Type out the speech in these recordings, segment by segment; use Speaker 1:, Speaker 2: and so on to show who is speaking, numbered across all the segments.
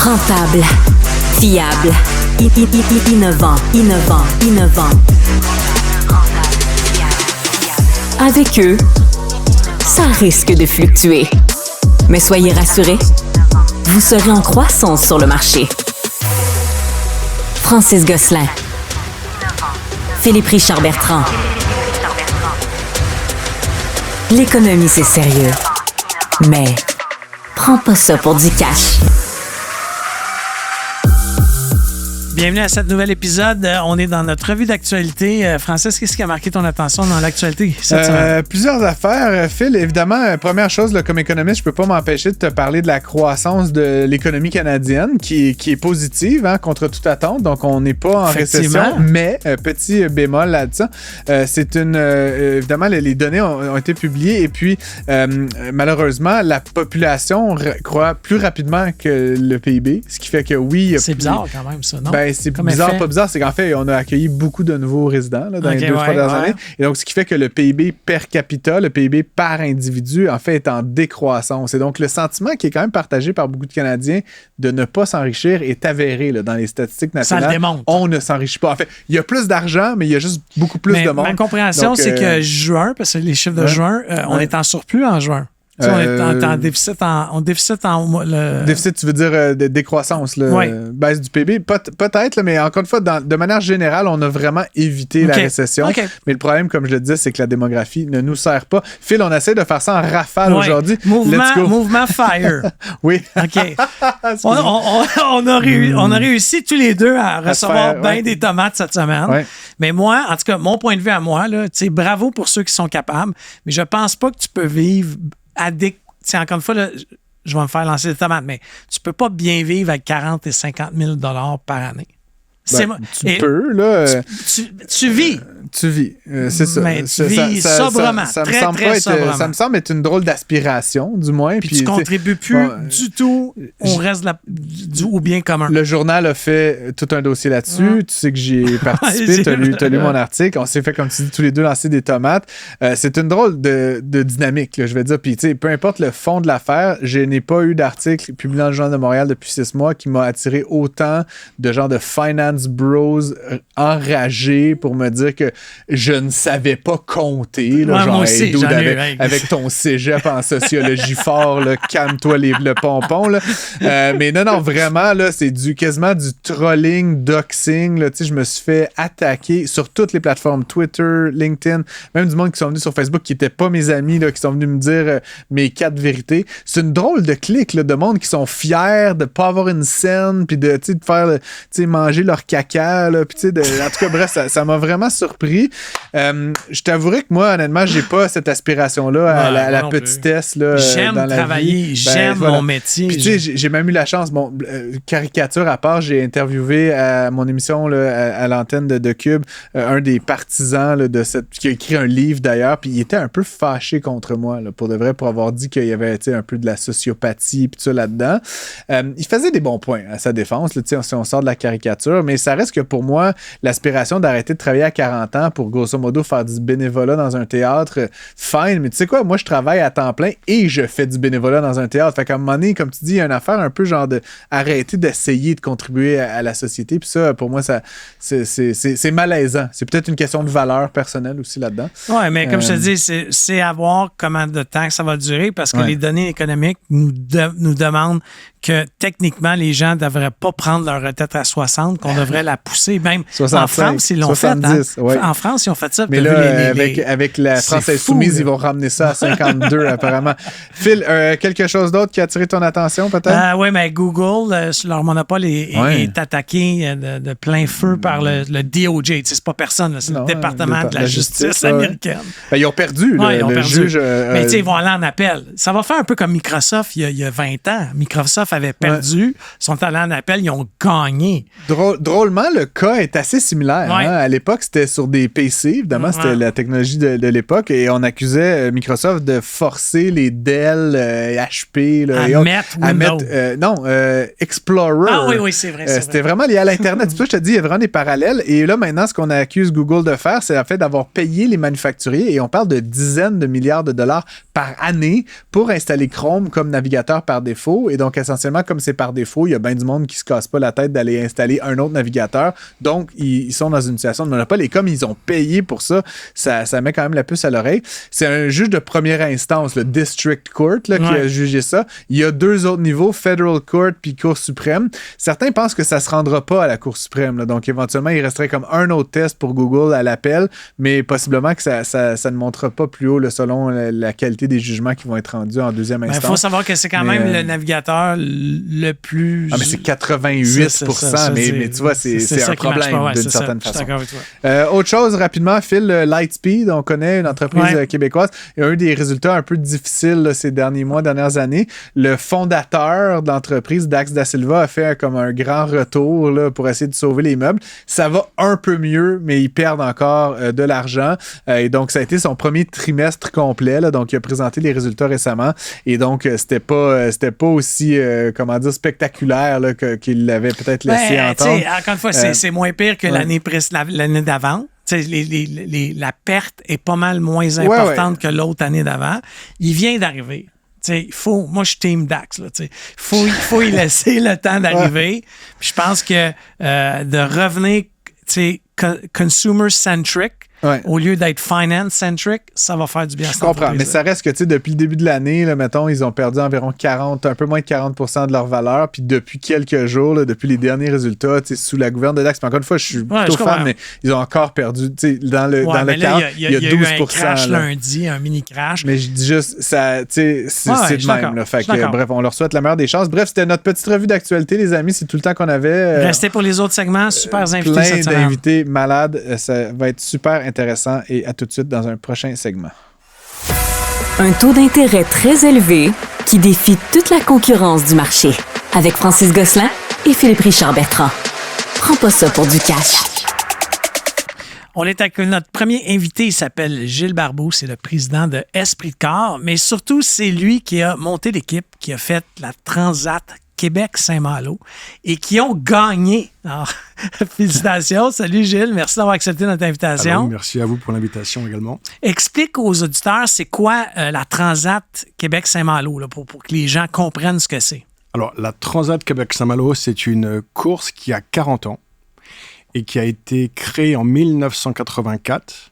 Speaker 1: Rentable, fiable, innovant. Avec eux, ça risque de fluctuer. Mais soyez rassurés, vous serez en croissance sur le marché. Francis Gosselin, Philippe Richard Bertrand. L'économie, c'est sérieux. Mais prends pas ça pour du cash.
Speaker 2: Bienvenue à cet nouvel épisode. On est dans notre revue d'actualité. Francis, qu'est-ce qui a marqué ton attention dans l'actualité cette semaine?
Speaker 3: Plusieurs affaires, Phil. Évidemment, première chose, là, comme économiste, je peux pas m'empêcher de te parler de la croissance de l'économie canadienne qui est positive, contre toute attente. Donc, on n'est pas en récession. Mais, petit bémol là-dessus, c'est évidemment, les données ont été publiées et puis, malheureusement, la population croît plus rapidement que le PIB. Ce qui fait que oui...
Speaker 2: C'est bizarre quand même, ça, non?
Speaker 3: C'est bizarre, pas bizarre, c'est qu'en fait, on a accueilli beaucoup de nouveaux résidents là, dans les 2-3 dernières années. Et donc, ce qui fait que le PIB per capita, le PIB par individu, en fait, est en décroissance. Et donc, le sentiment qui est quand même partagé par beaucoup de Canadiens de ne pas s'enrichir est avéré là, dans les statistiques nationales.
Speaker 2: Ça le démontre.
Speaker 3: On ne s'enrichit pas. En fait, il y a plus d'argent, mais il y a juste beaucoup plus de monde.
Speaker 2: Ma compréhension, donc, c'est que juin, parce que les chiffres de juin, on est en surplus en juin. On est en déficit
Speaker 3: Déficit, tu veux dire décroissance, baisse du PIB? Peut-être, là, mais encore une fois, de manière générale, on a vraiment évité la récession. Okay. Mais le problème, comme je le disais, c'est que la démographie ne nous sert pas. Phil, on essaie de faire ça en rafale aujourd'hui.
Speaker 2: Mouvement FIRE.
Speaker 3: Oui.
Speaker 2: OK. on a réussi tous les deux à recevoir bien des tomates cette semaine. Ouais. Mais moi, en tout cas, mon point de vue à moi, là, bravo pour ceux qui sont capables, mais je pense pas que tu peux vivre encore une fois, là, je vais me faire lancer des tomates, mais tu peux pas bien vivre avec 40 et 50 000 $ par année.
Speaker 3: Tu peux, là.
Speaker 2: Tu vis.
Speaker 3: Tu vis, c'est ça.
Speaker 2: Mais tu vis sobrement, très sobrement.
Speaker 3: Ça me semble être une drôle d'aspiration, du moins.
Speaker 2: Puis tu contribues plus du tout au reste au bien commun.
Speaker 3: Le journal a fait tout un dossier là-dessus. Tu sais que j'y ai participé. Tu as lu mon article. On s'est fait, comme tu dis, tous les deux lancer des tomates. C'est une drôle de dynamique, là, je vais dire. Puis, tu sais, peu importe le fond de l'affaire, je n'ai pas eu d'article publié dans le Journal de Montréal depuis 6 mois qui m'a attiré autant de genre de finance bros enragés pour me dire que je ne savais pas compter. Là, genre,
Speaker 2: moi aussi,
Speaker 3: avec ton cégep en sociologie fort, là, calme-toi le pompon. Là. Mais non, vraiment, là, c'est quasiment du trolling, doxing. Là, je me suis fait attaquer sur toutes les plateformes, Twitter, LinkedIn, même du monde qui sont venus sur Facebook qui n'étaient pas mes amis, là, qui sont venus me dire mes 4 vérités. C'est une drôle de clique là, de monde qui sont fiers de ne pas avoir une scène puis de faire manger leur caca. Là, puis, en tout cas, bref, ça m'a vraiment surpris. Je t'avouerai que moi, honnêtement, j'ai pas cette aspiration-là à la petitesse. Là,
Speaker 2: j'aime
Speaker 3: dans la
Speaker 2: travailler,
Speaker 3: vie.
Speaker 2: j'aime mon métier.
Speaker 3: Puis tu sais, j'ai même eu la chance, caricature à part, j'ai interviewé à mon émission là, à l'antenne de Cube un des partisans là, qui a écrit un livre d'ailleurs, puis il était un peu fâché contre moi, là, pour de vrai, pour avoir dit qu'il y avait un peu de la sociopathie puis tout ça là-dedans. Il faisait des bons points à sa défense, là, si on sort de la caricature, mais ça reste que pour moi, l'aspiration d'arrêter de travailler à 40 ans pour grosso modo faire du bénévolat dans un théâtre, fine, mais tu sais quoi, moi je travaille à temps plein et je fais du bénévolat dans un théâtre. Fait qu'à un moment donné, comme tu dis, il y a une affaire un peu genre de arrêter d'essayer de contribuer à la société. Puis ça, pour moi, c'est malaisant. C'est peut-être une question de valeur personnelle aussi là-dedans.
Speaker 2: Oui, mais comme je te dis, c'est à voir combien de temps ça va durer parce que les données économiques nous demandent que techniquement, les gens ne devraient pas prendre leur retraite à 60, qu'on devrait la pousser. Même 65, en France, ils l'ont 70, fait. En France, ils ont fait ça.
Speaker 3: Mais là, avec la France insoumise, ils vont ramener ça à 52, apparemment. Phil, quelque chose d'autre qui a attiré ton attention, peut-être?
Speaker 2: Oui, mais Google, leur monopole est attaqué de plein feu par le DOJ. C'est pas personne, c'est le département de la justice américaine.
Speaker 3: Ben, ils ont perdu. Ils ont perdu. Juge,
Speaker 2: mais ils vont aller en appel. Ça va faire un peu comme Microsoft il y a 20 ans. Microsoft avait perdu, sont allés en appel, ils ont gagné.
Speaker 3: Drôlement, le cas est assez similaire. À l'époque, c'était sur des PC, évidemment, c'était la technologie de l'époque, et on accusait Microsoft de forcer les Dell, HP... Là,
Speaker 2: à mettre
Speaker 3: Explorer.
Speaker 2: Ah oui, c'est vrai.
Speaker 3: C'était vraiment lié à l'Internet. C'est pour ça que je te dis, il y a vraiment des parallèles. Et là, maintenant, ce qu'on accuse Google de faire, c'est en fait d'avoir payé les manufacturiers, et on parle de dizaines de milliards de dollars par année pour installer Chrome comme navigateur par défaut. Et donc, essentiellement, comme c'est par défaut, il y a bien du monde qui se casse pas la tête d'aller installer un autre navigateur. Donc, ils sont dans une situation de monopole. Et comme ils ont payé pour ça, ça met quand même la puce à l'oreille. C'est un juge de première instance, le District Court, là, qui a jugé ça. Il y a 2 autres niveaux, Federal Court puis Cour suprême. Certains pensent que ça ne se rendra pas à la Cour suprême. Là. Donc, éventuellement, il resterait comme un autre test pour Google à l'appel, mais possiblement que ça ne montera pas plus haut là, selon la qualité des jugements qui vont être rendus en deuxième instance.
Speaker 2: Il faut savoir que c'est quand même le navigateur le plus...
Speaker 3: Ah, mais c'est 88%, mais tu vois, c'est un problème d'une certaine façon. Autre chose, rapidement, Phil, Lightspeed, on connaît une entreprise québécoise. Il y a un des résultats un peu difficiles là, ces derniers mois, dernières années. Le fondateur de l'entreprise, Dax Da Silva, a fait comme un grand retour là, pour essayer de sauver les meubles. Ça va un peu mieux, mais ils perdent encore de l'argent. Et donc, ça a été son premier trimestre complet. Là, donc, il a présenté les résultats récemment. Et donc, c'était pas aussi, spectaculaire là, qu'il l'avait peut-être laissé entendre.
Speaker 2: Encore une fois, c'est moins pire que l'année d'avant. La perte est pas mal moins importante que l'autre année d'avant. Il vient d'arriver. Moi, je suis team Dax. Il faut y laisser le temps d'arriver. Puis je pense que de revenir consumer-centric, au lieu d'être finance-centric, ça va faire du bien à cette entreprise.
Speaker 3: Je comprends, mais ça reste que depuis le début de l'année, là, mettons, ils ont perdu environ un peu moins de 40% de leur valeur. Puis depuis quelques jours, là, depuis les derniers résultats, sous la gouverne de Dax, mais encore une fois, je suis plutôt fan, mais ils ont encore perdu. Dans le cadre, il y a 12%.
Speaker 2: Eu un crash lundi, un mini-crash.
Speaker 3: Mais je dis juste, c'est de même. Là, fait que, bref, on leur souhaite la meilleure des chances. Bref, c'était notre petite revue d'actualité, les amis. C'est tout le temps qu'on avait.
Speaker 2: Restez pour les autres segments. Super invités
Speaker 3: plein
Speaker 2: cette semaine.
Speaker 3: D'invités malades. Ça va être super intéressant et à tout de suite dans un prochain segment.
Speaker 1: Un taux d'intérêt très élevé qui défie toute la concurrence du marché. Avec Francis Gosselin et Philippe Richard Bertrand. Prends pas ça pour du cash.
Speaker 2: On est avec notre premier invité, il s'appelle Gilles Barbeau, c'est le président de Esprit de Corps, mais surtout c'est lui qui a monté l'équipe, qui a fait la Transat Québec-Saint-Malo et qui ont gagné. Alors, félicitations. Salut Gilles, merci d'avoir accepté notre invitation.
Speaker 4: Alors, merci à vous pour l'invitation également.
Speaker 2: Explique aux auditeurs, c'est quoi la Transat Québec-Saint-Malo là, pour que les gens comprennent ce que c'est.
Speaker 4: Alors, la Transat Québec-Saint-Malo, c'est une course qui a 40 ans et qui a été créée en 1984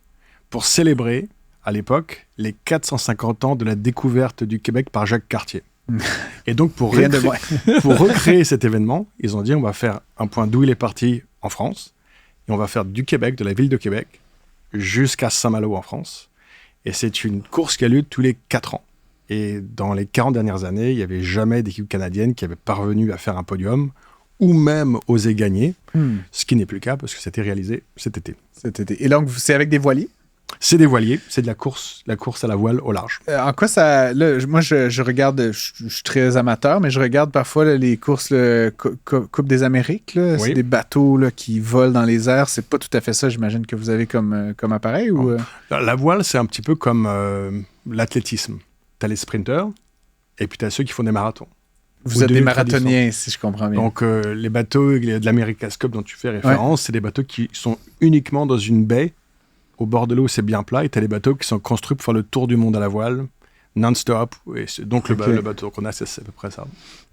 Speaker 4: pour célébrer, à l'époque, les 450 ans de la découverte du Québec par Jacques Cartier. Et donc, pour recréer cet événement, ils ont dit on va faire un point d'où il est parti en France, et on va faire du Québec, de la ville de Québec, jusqu'à Saint-Malo en France. Et c'est une course qui a lieu tous les 4 ans. Et dans les 40 dernières années, il n'y avait jamais d'équipe canadienne qui avait parvenu à faire un podium, ou même oser gagner, ce qui n'est plus le cas, parce que c'était réalisé cet été.
Speaker 3: Et donc, c'est avec des voiliers?
Speaker 4: C'est des voiliers, c'est de la course à la voile au large.
Speaker 3: En quoi ça... Là, moi, je regarde, je suis très amateur, mais je regarde parfois là, les courses Coupe des Amériques. Là. Oui. C'est des bateaux là, qui volent dans les airs. C'est pas tout à fait ça, j'imagine, que vous avez comme appareil? Ou...
Speaker 4: La voile, c'est un petit peu comme l'athlétisme. Tu as les sprinteurs, et puis tu as ceux qui font des marathons.
Speaker 3: Vous êtes des marathoniens, si je comprends bien.
Speaker 4: Donc, les bateaux de l'America's Cup dont tu fais référence, c'est des bateaux qui sont uniquement dans une baie au bord de l'eau, c'est bien plat, et tu as les bateaux qui sont construits pour faire le tour du monde à la voile, non-stop. Et donc, le bateau qu'on a, c'est à peu près ça.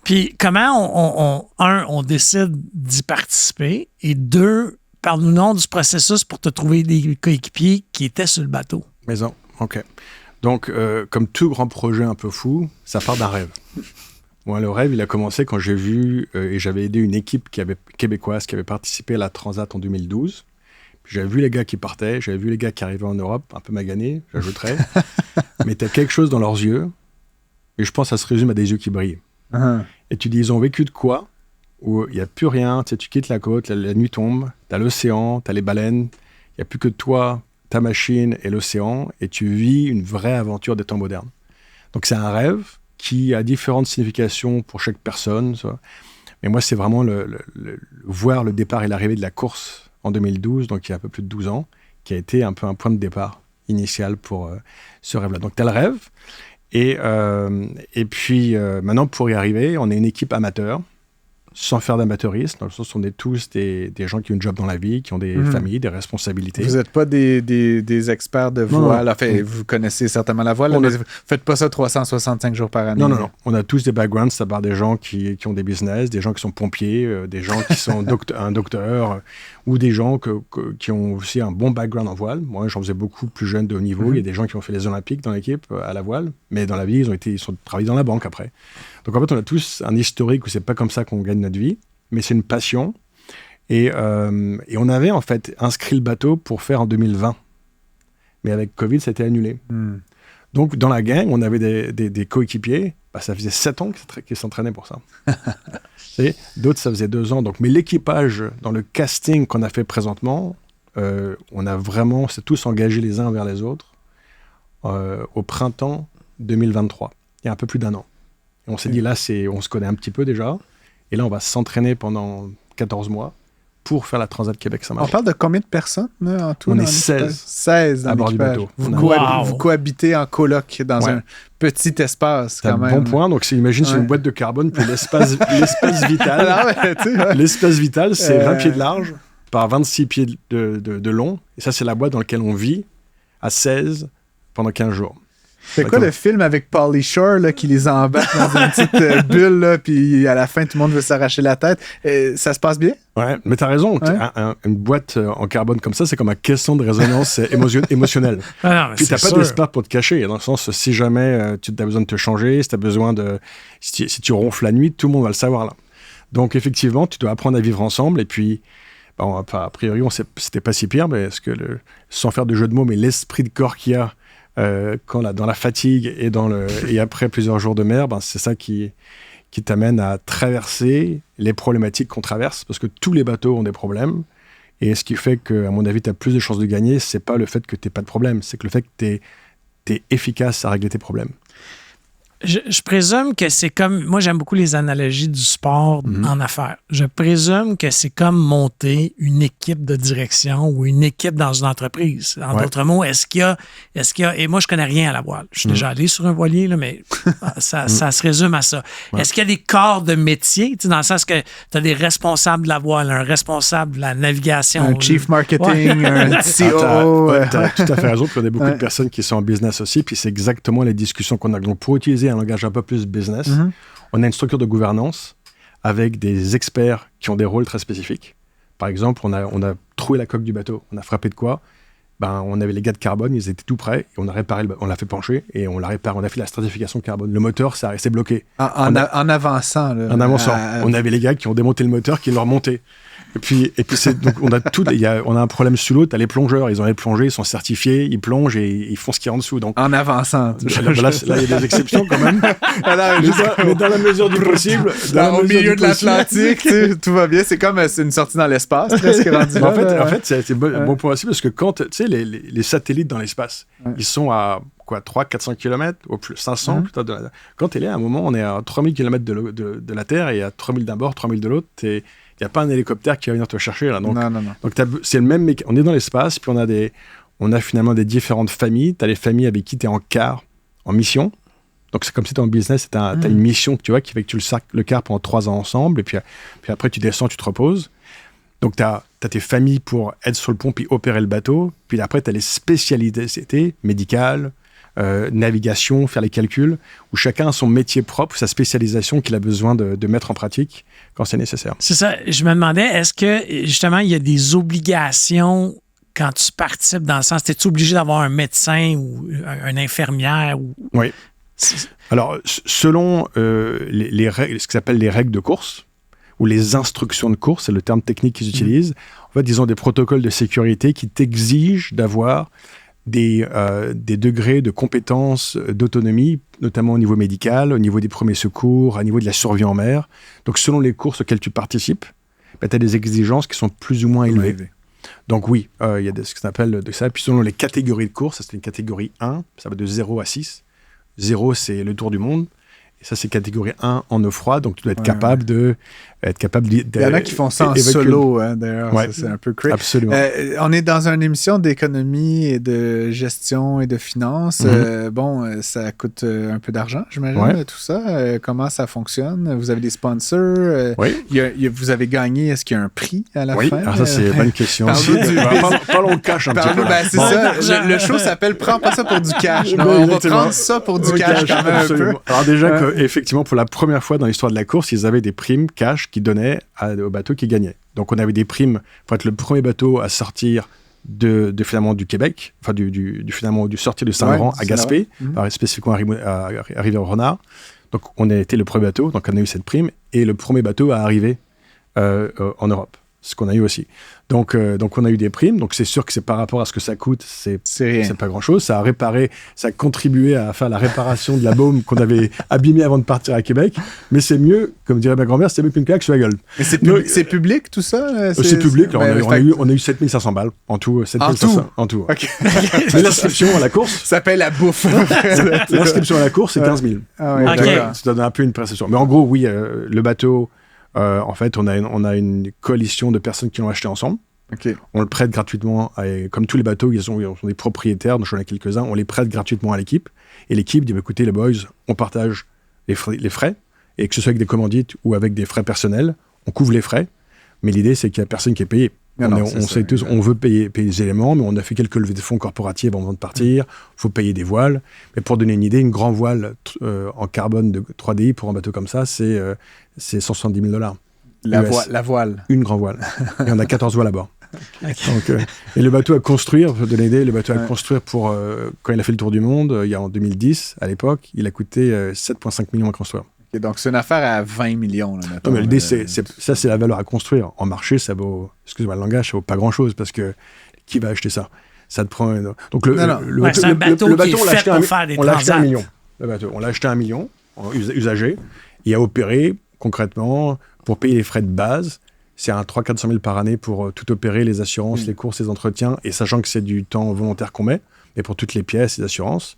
Speaker 2: Puis, comment, on décide d'y participer, et 2, parle-nous du processus pour te trouver des coéquipiers qui étaient sur le bateau.
Speaker 4: Maison, OK. Donc, comme tout grand projet un peu fou, ça part d'un rêve. Moi, le rêve, il a commencé quand j'ai vu, et j'avais aidé une équipe québécoise qui avait participé à la Transat en 2012. J'avais vu les gars qui partaient, j'avais vu les gars qui arrivaient en Europe, un peu maganés, j'ajouterais. Mais tu as quelque chose dans leurs yeux, et je pense que ça se résume à des yeux qui brillent. Et tu dis, ils ont vécu de quoi? Où il n'y a plus rien, tu quittes la côte, la nuit tombe, tu as l'océan, tu as les baleines, il n'y a plus que toi, ta machine et l'océan, et tu vis une vraie aventure des temps modernes. Donc c'est un rêve qui a différentes significations pour chaque personne. Ça. Mais moi, c'est vraiment voir le départ et l'arrivée de la course en 2012, donc il y a un peu plus de 12 ans, qui a été un peu un point de départ initial pour ce rêve-là. Donc, tu as le rêve. Et puis, maintenant, pour y arriver, on est une équipe amateur. sans faire d'amateurisme, dans le sens où on est tous des gens qui ont un job dans la vie, qui ont des familles, des responsabilités.
Speaker 3: Vous n'êtes pas des experts de voile. Enfin, vous connaissez certainement la voile, mais vous ne faites pas ça 365 jours par année.
Speaker 4: Non. On a tous des backgrounds, à part des gens qui ont des business, des gens qui sont pompiers, des gens qui sont un docteur, ou des gens qui ont aussi un bon background en voile. Moi, j'en faisais beaucoup plus jeune de haut niveau. Il y a des gens qui ont fait les Olympiques dans l'équipe à la voile, mais dans la vie, ils sont travaillés dans la banque après. Donc en fait, on a tous un historique où c'est pas comme ça qu'on gagne notre vie, mais c'est une passion. Et on avait en fait inscrit le bateau pour faire en 2020. Mais avec Covid, ça a été annulé. Donc dans la gang, on avait des coéquipiers. Ça faisait 7 ans qu'ils s'entraînaient pour ça. D'autres, ça faisait 2 ans. Donc, mais l'équipage, dans le casting qu'on a fait présentement, on s'est tous engagés les uns vers les autres au printemps 2023, il y a un peu plus d'1 an. Et on s'est dit, là, on se connaît un petit peu déjà. Et là, on va s'entraîner pendant 14 mois pour faire la Transat Québec-Saint-Marie.
Speaker 3: On parle de combien de personnes là, en tout?
Speaker 4: On est 16.
Speaker 3: 16 dans
Speaker 4: à bord du bateau.
Speaker 3: Vous cohabitez en coloc dans un petit espace.
Speaker 4: C'est un bon point. Donc, imagine sur une boîte de carbone, puis l'espace vital. L'espace vital, c'est 20 pieds de large par 26 pieds de long. Et ça, c'est la boîte dans laquelle on vit à 16 pendant 15 jours.
Speaker 3: C'est quoi le film avec Pauly Shore là, qui les embarque dans une petite bulle, là, puis à la fin, tout le monde veut s'arracher la tête? Ça se passe bien?
Speaker 4: Ouais, mais t'as raison. Une boîte en carbone comme ça, c'est comme un caisson de résonance émotionnelle. Puis t'as pas d'espace pour te cacher. Dans le sens, si jamais tu as besoin de te changer, si t'as besoin de... Si tu ronfles la nuit, tout le monde va le savoir là. Donc effectivement, tu dois apprendre à vivre ensemble. Et puis, a priori, c'était pas si pire, mais sans faire de jeu de mots, mais l'esprit de corps qu'il y a dans la fatigue et après plusieurs jours de mer, c'est ça qui t'amène à traverser les problématiques qu'on traverse, parce que tous les bateaux ont des problèmes, et ce qui fait que, à mon avis, tu as plus de chances de gagner, c'est pas le fait que tu n'aies pas de problème, c'est que le fait que tu es efficace à régler tes problèmes.
Speaker 2: Je présume que c'est comme... Moi, j'aime beaucoup les analogies du sport en affaires. Je présume que c'est comme monter une équipe de direction ou une équipe dans une entreprise. En d'autres mots, est-ce qu'il y a... Et moi, je connais rien à la voile. Je suis déjà allé sur un voilier, là, mais ça se résume à ça. Ouais. Est-ce qu'il y a des corps de métier, dans le sens que tu as des responsables de la voile, un responsable de la navigation.
Speaker 3: Un chief marketing, un CEO.
Speaker 4: Tu as tout à fait raison. Puis on a beaucoup de personnes qui sont en business aussi. Puis c'est exactement les discussions qu'on a. Donc, pour utiliser un langage un peu plus business, on a une structure de gouvernance avec des experts qui ont des rôles très spécifiques. Par exemple, on a troué la coque du bateau. On a frappé de quoi? On avait les gars de carbone, ils étaient tout prêts, et on a réparé, on l'a fait pencher, et on l'a réparé. On a fait la stratification carbone. Le moteur, ça restait bloqué.
Speaker 3: En avançant. Là,
Speaker 4: en avançant. On avait les gars qui ont démonté le moteur, qui l'ont remonté. Et puis donc on a un problème sous l'eau. T'as les plongeurs, ils ont les plongées, ils sont certifiés, ils plongent et ils font ce qu'il y a en dessous. Donc
Speaker 3: en avançant.
Speaker 4: Là, il y a des exceptions quand même. Mais dans la mesure du possible.
Speaker 3: Au milieu de l'Atlantique, tout va bien. C'est comme une sortie dans l'espace, presque rendu là.
Speaker 4: En fait, c'est bon point aussi parce que quand tu sais les satellites dans l'espace, ils sont à 300-400 km, au plus 500 plutôt. Quand tu es là, à un moment, on est à 3000 km de la Terre et à 3000 d'un bord, 3000 de l'autre. Il n'y a pas un hélicoptère qui va venir te chercher là. Donc,
Speaker 3: non.
Speaker 4: Donc c'est le même. On est dans l'espace, puis on a finalement des différentes familles. Tu as les familles avec qui tu es en quart, en mission. Donc c'est comme si tu es en business, tu as une mission qui fait que tu le quart pendant 3 ans ensemble, et puis après tu descends, tu te reposes. Donc tu as tes familles pour être sur le pont puis opérer le bateau. Puis après tu as les spécialités médicales, navigation, faire les calculs, où chacun a son métier propre, sa spécialisation qu'il a besoin de mettre en pratique quand c'est nécessaire.
Speaker 2: C'est ça. Je me demandais, est-ce que, justement, il y a des obligations quand tu participes dans le sens, es-tu obligé d'avoir un médecin ou une infirmière?
Speaker 4: Oui. Alors, selon les règles, ce qu'ils appellent les règles de course, ou les instructions de course, c'est le terme technique qu'ils utilisent, en fait, ils ont des protocoles de sécurité qui t'exigent d'avoir des degrés de compétences, d'autonomie, notamment au niveau médical, au niveau des premiers secours, au niveau de la survie en mer. Donc, selon les courses auxquelles tu participes, tu as des exigences qui sont plus ou moins élevées. Donc oui, il y a ce qu'on appelle de ça. Puis selon les catégories de courses, c'est une catégorie 1, ça va de 0 à 6. 0, c'est le tour du monde. Ça, c'est catégorie 1 en eau froide, donc tu dois être capable de...
Speaker 3: Il y en a qui font ça en solo, hein, d'ailleurs.
Speaker 4: Ouais.
Speaker 3: Ça, c'est un peu crazy.
Speaker 4: Absolument.
Speaker 3: On est dans une émission d'économie et de gestion et de finances. Ça coûte un peu d'argent, j'imagine, tout ça. Comment ça fonctionne? Vous avez des sponsors? Vous avez gagné, est-ce qu'il y a un prix à la fin?
Speaker 4: Oui, alors ça, c'est une bonne question. Parlons cash un petit peu.
Speaker 3: C'est ça. Le show s'appelle « Prends pas ça pour du cash ». On va prendre ça pour du cash quand même un peu.
Speaker 4: Alors déjà, effectivement, pour la première fois dans l'histoire de la course, ils avaient des primes cash qui donnaient aux bateaux qui gagnaient. Donc on avait des primes pour être le premier bateau à sortir finalement du Québec, enfin finalement du sortir du Saint-Laurent à Gaspé, spécifiquement à Rivière-au-Renard. Donc on a été le premier bateau, donc on a eu cette prime, et le premier bateau à arriver en Europe, ce qu'on a eu aussi. Donc on a eu des primes, donc c'est sûr que c'est par rapport à ce que ça coûte, c'est pas grand-chose. Ça a contribué à faire la réparation de la baume qu'on avait abîmée avant de partir à Québec, mais c'est mieux, comme dirait ma grand-mère, c'est mieux qu'une claque sur la gueule.
Speaker 3: Mais c'est public tout ça?
Speaker 4: C'est public, on a eu 7500 balles en tout. 7500 en tout.
Speaker 3: Okay.
Speaker 4: Mais l'inscription à la course...
Speaker 3: Ça paye la bouffe.
Speaker 4: L'inscription à la course, c'est 15 000.
Speaker 3: Ah ouais,
Speaker 4: ça donne un peu une prestation. Mais en gros, oui, le bateau... en fait, on a une coalition de personnes qui l'ont acheté ensemble.
Speaker 3: Okay.
Speaker 4: On le prête gratuitement, comme tous les bateaux, ils ont des propriétaires, donc j'en ai quelques-uns, on les prête gratuitement à l'équipe. Et l'équipe dit, écoutez les boys, on partage les frais, et que ce soit avec des commandites ou avec des frais personnels, on couvre les frais, mais l'idée c'est qu'il n'y a personne qui est payé. On veut payer les éléments, mais on a fait quelques levées de fonds corporatives avant de partir, il faut payer des voiles. Mais pour donner une idée, une grande voile en carbone de 3DI pour un bateau comme ça, c'est 170 000 $.
Speaker 3: La voile.
Speaker 4: Une grande voile. Et on a 14 voiles à bord. Donc, et le bateau à construire, pour donner une idée, à construire pour quand il a fait le tour du monde, il y a en 2010, à l'époque, il a coûté 7,5 millions à construire.
Speaker 3: Okay, donc c'est une affaire à 20 millions. Là,
Speaker 4: non, mais l'idée, c'est la valeur à construire. En marché, ça vaut, excusez-moi le langage, ça vaut pas grand-chose parce que qui va acheter ça? Ça te prend. Donc
Speaker 2: c'est un bateau qui est fait pour faire des transats.
Speaker 4: On l'a acheté à 1 million. Le bateau, on l'a acheté à 1 million, usagé. Il a opéré concrètement pour payer les frais de base. C'est un 300-400 000 par année pour tout opérer, les assurances, les courses, les entretiens, et sachant que c'est du temps volontaire qu'on met, mais pour toutes les pièces, les assurances,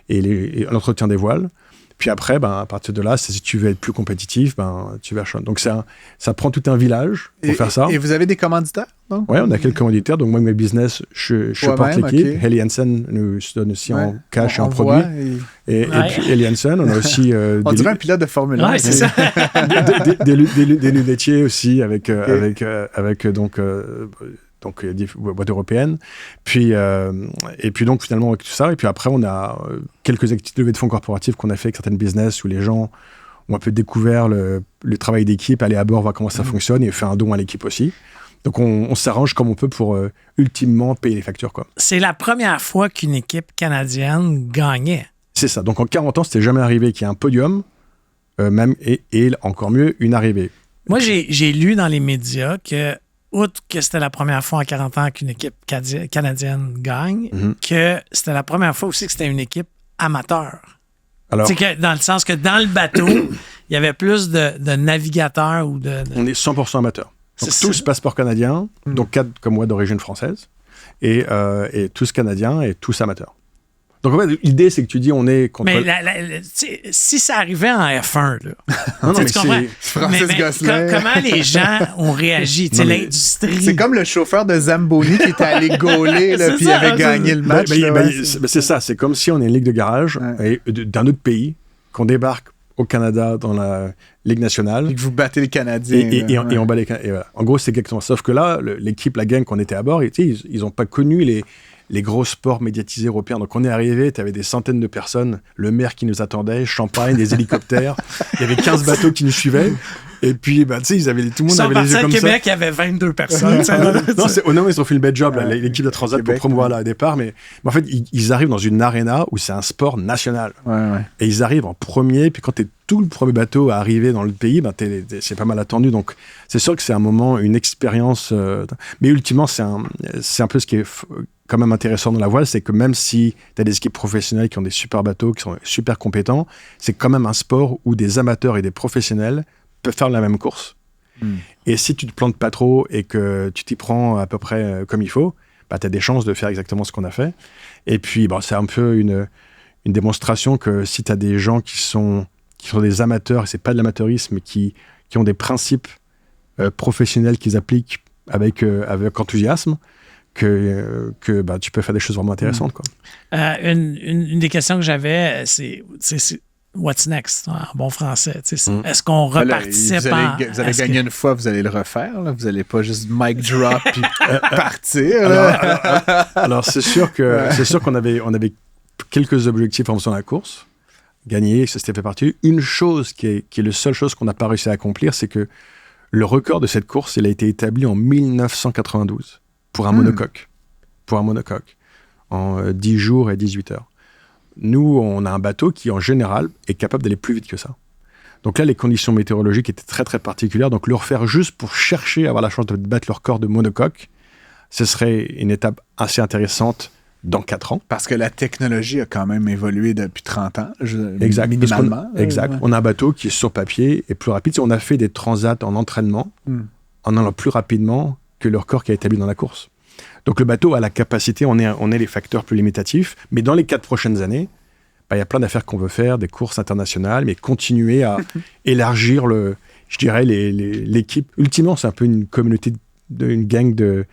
Speaker 4: et l'entretien des voiles. Puis après, à partir de là, si tu veux être plus compétitif, tu vas acheter. Donc ça prend tout un village pour faire ça.
Speaker 3: Et vous avez des commanditaires?
Speaker 4: Oui, on a quelques commanditaires. Donc moi, mes business, je porte l'équipe. Okay. Helly Hansen nous donne aussi en cash et en produits. Et puis Helly Hansen, on a aussi...
Speaker 3: on dirait un pilote de Formule 1.
Speaker 2: Ouais, c'est ça.
Speaker 4: des lunetiers aussi avec des boîtes européennes. Et puis donc finalement avec tout ça. Et puis après, on a quelques activités de levée de fonds corporatifs qu'on a fait avec certaines business où les gens ont un peu découvert le travail d'équipe, aller à bord, voir comment ça fonctionne et faire un don à l'équipe aussi. Donc, on s'arrange comme on peut pour ultimement payer les factures, quoi.
Speaker 2: C'est la première fois qu'une équipe canadienne gagnait.
Speaker 4: C'est ça. Donc, en 40 ans, c'était jamais arrivé qu'il y ait un podium, même, et encore mieux, une arrivée.
Speaker 2: Moi, j'ai lu dans les médias que, outre que c'était la première fois en 40 ans qu'une équipe canadienne gagne, que c'était la première fois aussi que c'était une équipe amateur. C'est que dans le sens que dans le bateau, il y avait plus de navigateurs ou de...
Speaker 4: On est 100% amateurs. Donc, tous passeport canadien, donc 4 comme moi d'origine française, et tous canadiens et tous amateurs. Donc en fait, l'idée, c'est que tu dis on est contre...
Speaker 2: Mais si ça arrivait en F1, là,
Speaker 4: non,
Speaker 2: tu comprends?
Speaker 3: Francis Gosselin.
Speaker 2: Comment les gens ont réagi? L'industrie...
Speaker 3: C'est comme le chauffeur de Zamboni qui était allé gauler, puis il avait gagné le match.
Speaker 4: C'est ça, c'est comme si on est une ligue de garage d'un autre pays, qu'on débarque au Canada dans la Ligue nationale.
Speaker 3: Et que vous battez les Canadiens.
Speaker 4: Et on bat les Canadiens. Voilà. En gros, c'est exactement ça. Sauf que là, l'équipe, la gang qu'on était à bord, ils n'ont pas connu les gros sports médiatisés européens. Donc, on est arrivé, tu avais des centaines de personnes, le maire qui nous attendait, champagne, des hélicoptères. Il y avait 15 bateaux qui nous suivaient. Et puis, tu sais, tout le monde avait les yeux comme ça.
Speaker 2: Québec, il y avait 22 personnes.
Speaker 4: Non, ils ont fait une belle job, l'équipe de Transat, pour promouvoir là, au départ. Mais en fait, ils arrivent dans une arena où c'est un sport national.
Speaker 3: Ouais.
Speaker 4: Et ils arrivent en premier. Puis quand tu es tout le premier bateau à arriver dans le pays, c'est pas mal attendu. Donc, c'est sûr que c'est un moment, une expérience. Mais ultimement, c'est un peu ce qui est quand même intéressant dans la voile, c'est que même si tu as des équipes professionnelles qui ont des super bateaux, qui sont super compétents, c'est quand même un sport où des amateurs et des professionnels peuvent faire la même course. Et si tu te plantes pas trop et que tu t'y prends à peu près comme il faut, tu as des chances de faire exactement ce qu'on a fait. Et puis, c'est un peu une démonstration que si tu as des gens qui sont des amateurs, et c'est pas de l'amateurisme, mais qui ont des principes professionnels qu'ils appliquent avec enthousiasme, que tu peux faire des choses vraiment intéressantes. Quoi.
Speaker 2: Une des questions que j'avais, c'est what's next, en bon français? Est-ce qu'on reparticipe
Speaker 3: Vous allez gagner une fois, vous allez le refaire. Là. Vous n'allez pas juste mic drop puis partir.
Speaker 4: Alors, c'est sûr qu'on avait quelques objectifs en faisant la course. Gagner, ça s'était fait partie. Une chose qui est la seule chose qu'on n'a pas réussi à accomplir, c'est que le record de cette course, il a été établi en 1992 pour un monocoque. Pour un monocoque. En 10 jours et 18 heures. Nous, on a un bateau qui, en général, est capable d'aller plus vite que ça. Donc là, les conditions météorologiques étaient très, très particulières. Donc le refaire juste pour chercher à avoir la chance de battre le record de monocoque, ce serait une étape assez intéressante dans 4 ans.
Speaker 3: Parce que la technologie a quand même évolué depuis 30 ans,
Speaker 4: minimalement. Exact.
Speaker 3: Ouais.
Speaker 4: On a un bateau qui, sur papier, est plus rapide. On a fait des transats en entraînement en allant plus rapidement que le record qui a été établi dans la course. Donc le bateau a la capacité, on est les facteurs plus limitatifs, mais dans les 4 prochaines années, il y a plein d'affaires qu'on veut faire, des courses internationales, mais continuer à élargir l'équipe. Ultimement, c'est un peu une communauté, une gang de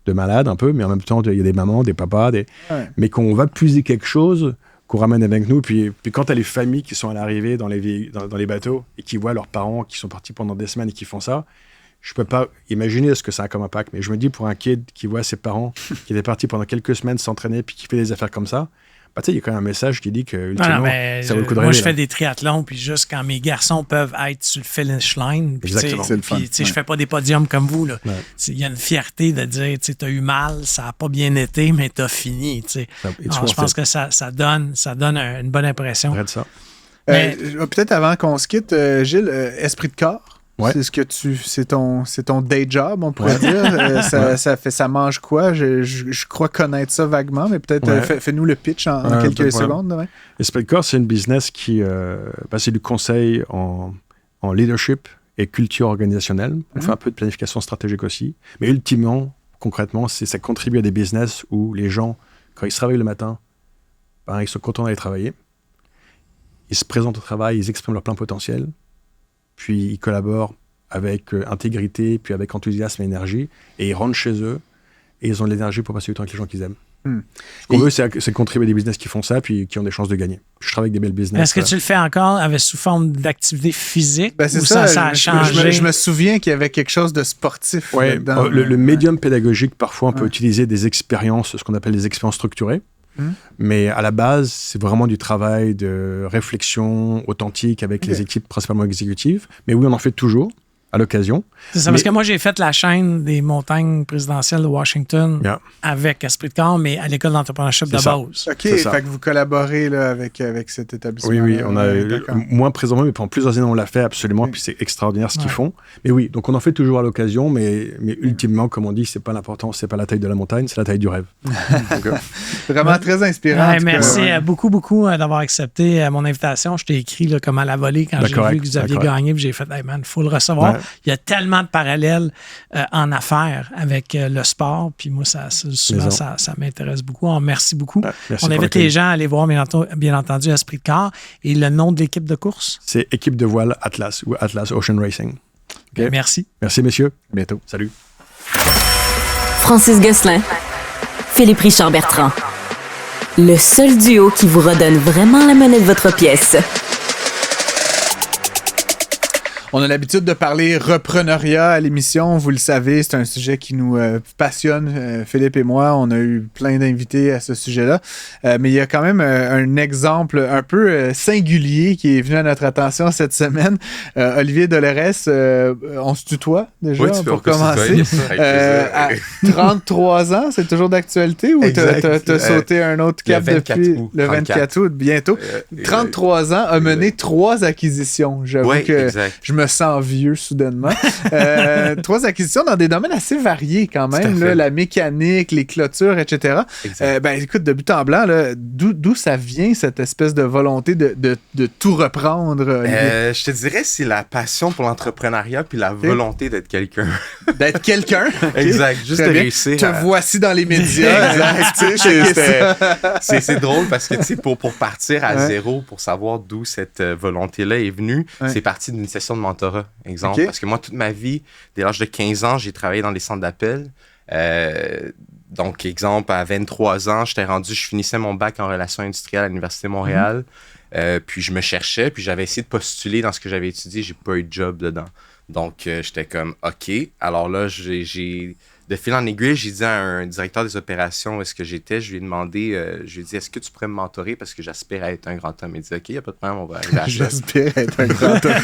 Speaker 4: malades un peu, mais en même temps, il y a des mamans, des papas, mais qu'on va puiser quelque chose, qu'on ramène avec nous. Puis quand tu as les familles qui sont à l'arrivée dans les bateaux et qui voient leurs parents qui sont partis pendant des semaines et qui font ça, je peux pas imaginer ce que ça a comme impact, mais je me dis pour un kid qui voit ses parents qui étaient partis pendant quelques semaines s'entraîner puis qui fait des affaires comme ça, il y a quand même un message qui dit que ultimement, ça vaut le coup de rêver.
Speaker 2: Moi, je fais des triathlons, puis juste quand mes garçons peuvent être sur le finish line, je fais pas des podiums comme vous. Il y a une fierté de dire, tu as eu mal, ça n'a pas bien été, mais tu as fini. Je pense que ça donne une bonne impression.
Speaker 4: Ça.
Speaker 3: Peut-être avant qu'on se quitte, Gilles, Esprit de corps. Ouais. C'est ton day job, on pourrait dire. Ça mange quoi? Je crois connaître ça vaguement, mais peut-être fais-nous le pitch en quelques secondes.
Speaker 4: Esprit de corps, c'est une business qui c'est du conseil en leadership et culture organisationnelle. On fait un peu de planification stratégique aussi. Mais ultimement, concrètement, ça contribue à des business où les gens, quand ils se réveillent le matin, ils sont contents d'aller travailler. Ils se présentent au travail, ils expriment leur plein potentiel. Puis ils collaborent avec intégrité, puis avec enthousiasme et énergie, et ils rentrent chez eux, et ils ont de l'énergie pour passer du temps avec les gens qu'ils aiment. Ce qu'on veut, c'est contribuer à des business qui font ça, puis qui ont des chances de gagner. Je travaille avec des belles business.
Speaker 2: Est-ce que tu le fais encore sous forme d'activité physique, ou ça a changé?
Speaker 3: Je me souviens qu'il y avait quelque chose de sportif.
Speaker 4: Là-dedans. Le médium pédagogique, parfois, on peut utiliser des expériences, ce qu'on appelle des expériences structurées. Mais à la base, c'est vraiment du travail de réflexion authentique avec les équipes principalement exécutives. Mais oui, on en fait toujours à l'occasion.
Speaker 2: C'est ça, parce que moi, j'ai fait la chaîne des montagnes présidentielles de Washington avec Esprit de corps, mais à l'école d'entrepreneurship de base.
Speaker 3: OK, fait que vous collaborez là, avec cet établissement.
Speaker 4: Oui, on a moins présentement, mais pendant plusieurs années, on l'a fait absolument, puis c'est extraordinaire ce qu'ils font. Mais oui, donc on en fait toujours à l'occasion, mais ultimement, comme on dit, c'est pas l'important, c'est pas la taille de la montagne, c'est la taille du rêve. Donc,
Speaker 3: vraiment très inspirant.
Speaker 2: Merci beaucoup d'avoir accepté mon invitation. Je t'ai écrit là, comme à la volée quand j'ai vu que vous aviez gagné, puis j'ai fait, hey man, il faut le recevoir. Il y a tellement de parallèles en affaires avec le sport. Puis moi, ça m'intéresse beaucoup. Alors, merci beaucoup. On invite les gens à aller voir, bien entendu, Esprit de corps. Et le nom de l'équipe de course?
Speaker 4: C'est équipe de voile Atlas ou Atlas Ocean Racing. Okay.
Speaker 2: Merci.
Speaker 4: Merci, messieurs.
Speaker 3: Bientôt.
Speaker 4: Salut.
Speaker 1: Francis Gosselin, Philippe Richard Bertrand. Le seul duo qui vous redonne vraiment la monnaie de votre pièce.
Speaker 3: On a l'habitude de parler repreneuriat à l'émission, vous le savez, c'est un sujet qui nous passionne, Philippe et moi, on a eu plein d'invités à ce sujet-là, mais il y a quand même un exemple un peu singulier qui est venu à notre attention cette semaine. Olivier Dolores, on se tutoie déjà pour commencer. À 33 ans, c'est toujours d'actualité ou t'as sauté un autre cap depuis le 24 août, bientôt? 33 ans, a mené 3 acquisitions. J'avoue que je me me sens vieux soudainement. 3 acquisitions dans des domaines assez variés quand même, là, la mécanique, les clôtures, etc. Écoute, de but en blanc, là, d'où ça vient cette espèce de volonté de tout reprendre?
Speaker 5: Je te dirais c'est la passion pour l'entrepreneuriat puis la volonté d'être quelqu'un.
Speaker 3: D'être quelqu'un?
Speaker 5: Exact, juste de réussir.
Speaker 3: Te voici dans les médias.
Speaker 5: C'est drôle parce que pour partir à zéro, pour savoir d'où cette volonté-là est venue, c'est parti d'une session de mentorat, exemple. Parce que moi, toute ma vie, dès l'âge de 15 ans, j'ai travaillé dans les centres d'appel. Donc, exemple, à 23 ans, je finissais mon bac en relations industrielles à l'Université de Montréal. Puis je me cherchais, puis j'avais essayé de postuler dans ce que j'avais étudié, j'ai pas eu de job dedans. Donc, j'étais comme, OK. Alors là, de fil en aiguille, j'ai dit à un directeur des opérations où est-ce que j'étais, je lui ai demandé, est-ce que tu pourrais me mentorer parce que j'aspire à être un grand homme. Il dit, OK, il n'y a pas de problème, on va arriver à ça.
Speaker 3: J'aspire à être un grand homme.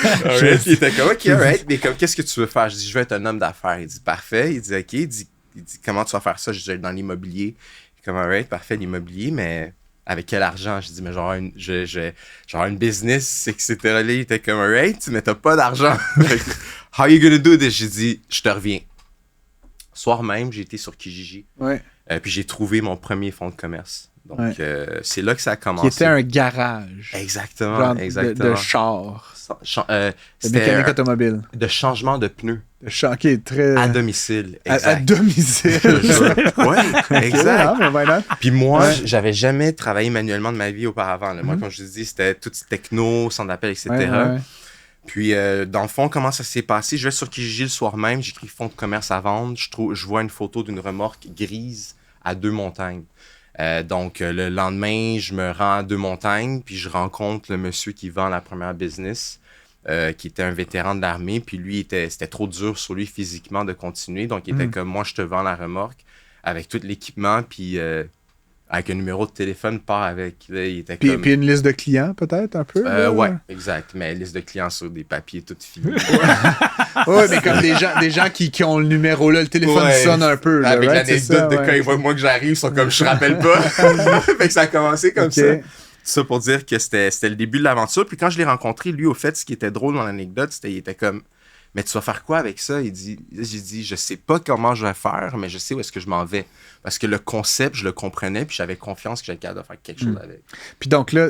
Speaker 5: Il était comme, OK, alright, mais comme, qu'est-ce que tu veux faire? Je dis, je veux être un homme d'affaires. Il dit, parfait. Il dit, OK. Il dit, comment tu vas faire ça? Je dis, dans l'immobilier. Il est comme, alright, parfait, l'immobilier, mais avec quel argent? Je dis, mais genre une business, etc. Là, il était comme, alright, mais t'as pas d'argent. How you gonna do this? J'ai dit, je te reviens. Soir même, j'ai été sur Kijiji. Puis j'ai trouvé mon premier fonds de commerce. Donc, c'est là que ça a commencé.
Speaker 3: Qui était un garage.
Speaker 5: Exactement.
Speaker 3: Genre
Speaker 5: exactement.
Speaker 3: De char.
Speaker 5: De
Speaker 3: mécanique automobile.
Speaker 5: De changement de pneus.
Speaker 3: Très...
Speaker 5: À domicile.
Speaker 3: Exact. À domicile.
Speaker 5: Oui, exact.
Speaker 3: Okay,
Speaker 5: puis moi, j'avais jamais travaillé manuellement de ma vie auparavant. Là. Moi, comme je te dis, c'était tout techno, centre d'appel, etc. Puis, dans le fond, comment ça s'est passé? Je vais sur Kijiji le soir même, j'écris fonds de commerce à vendre. Je vois une photo d'une remorque grise à 2 montagnes. Donc, le lendemain, je me rends à 2 montagnes, puis je rencontre le monsieur qui vend la première business, qui était un vétéran de l'armée. Puis lui, c'était trop dur sur lui physiquement de continuer. Donc, il était comme, moi, je te vends la remorque avec tout l'équipement, puis... avec un numéro de téléphone, part avec. Là, il était
Speaker 3: puis une liste de clients, peut-être, un peu?
Speaker 5: Ouais, exact. Mais liste de clients sur des papiers tout finis.
Speaker 3: Oui, mais comme des gens qui ont le numéro là, le téléphone sonne un peu. Là,
Speaker 5: avec l'anecdote de quand ils voient moi que j'arrive, ils sont comme, je te rappelle pas. Fait que ça a commencé comme ça. Ça pour dire que c'était le début de l'aventure. Puis quand je l'ai rencontré, lui, au fait, ce qui était drôle dans l'anecdote, il était comme... Mais tu vas faire quoi avec ça? J'ai dit, je sais pas comment je vais faire, mais je sais où est-ce que je m'en vais. Parce que le concept, je le comprenais, puis j'avais confiance que j'étais capable de faire quelque chose avec. Puis
Speaker 3: donc là,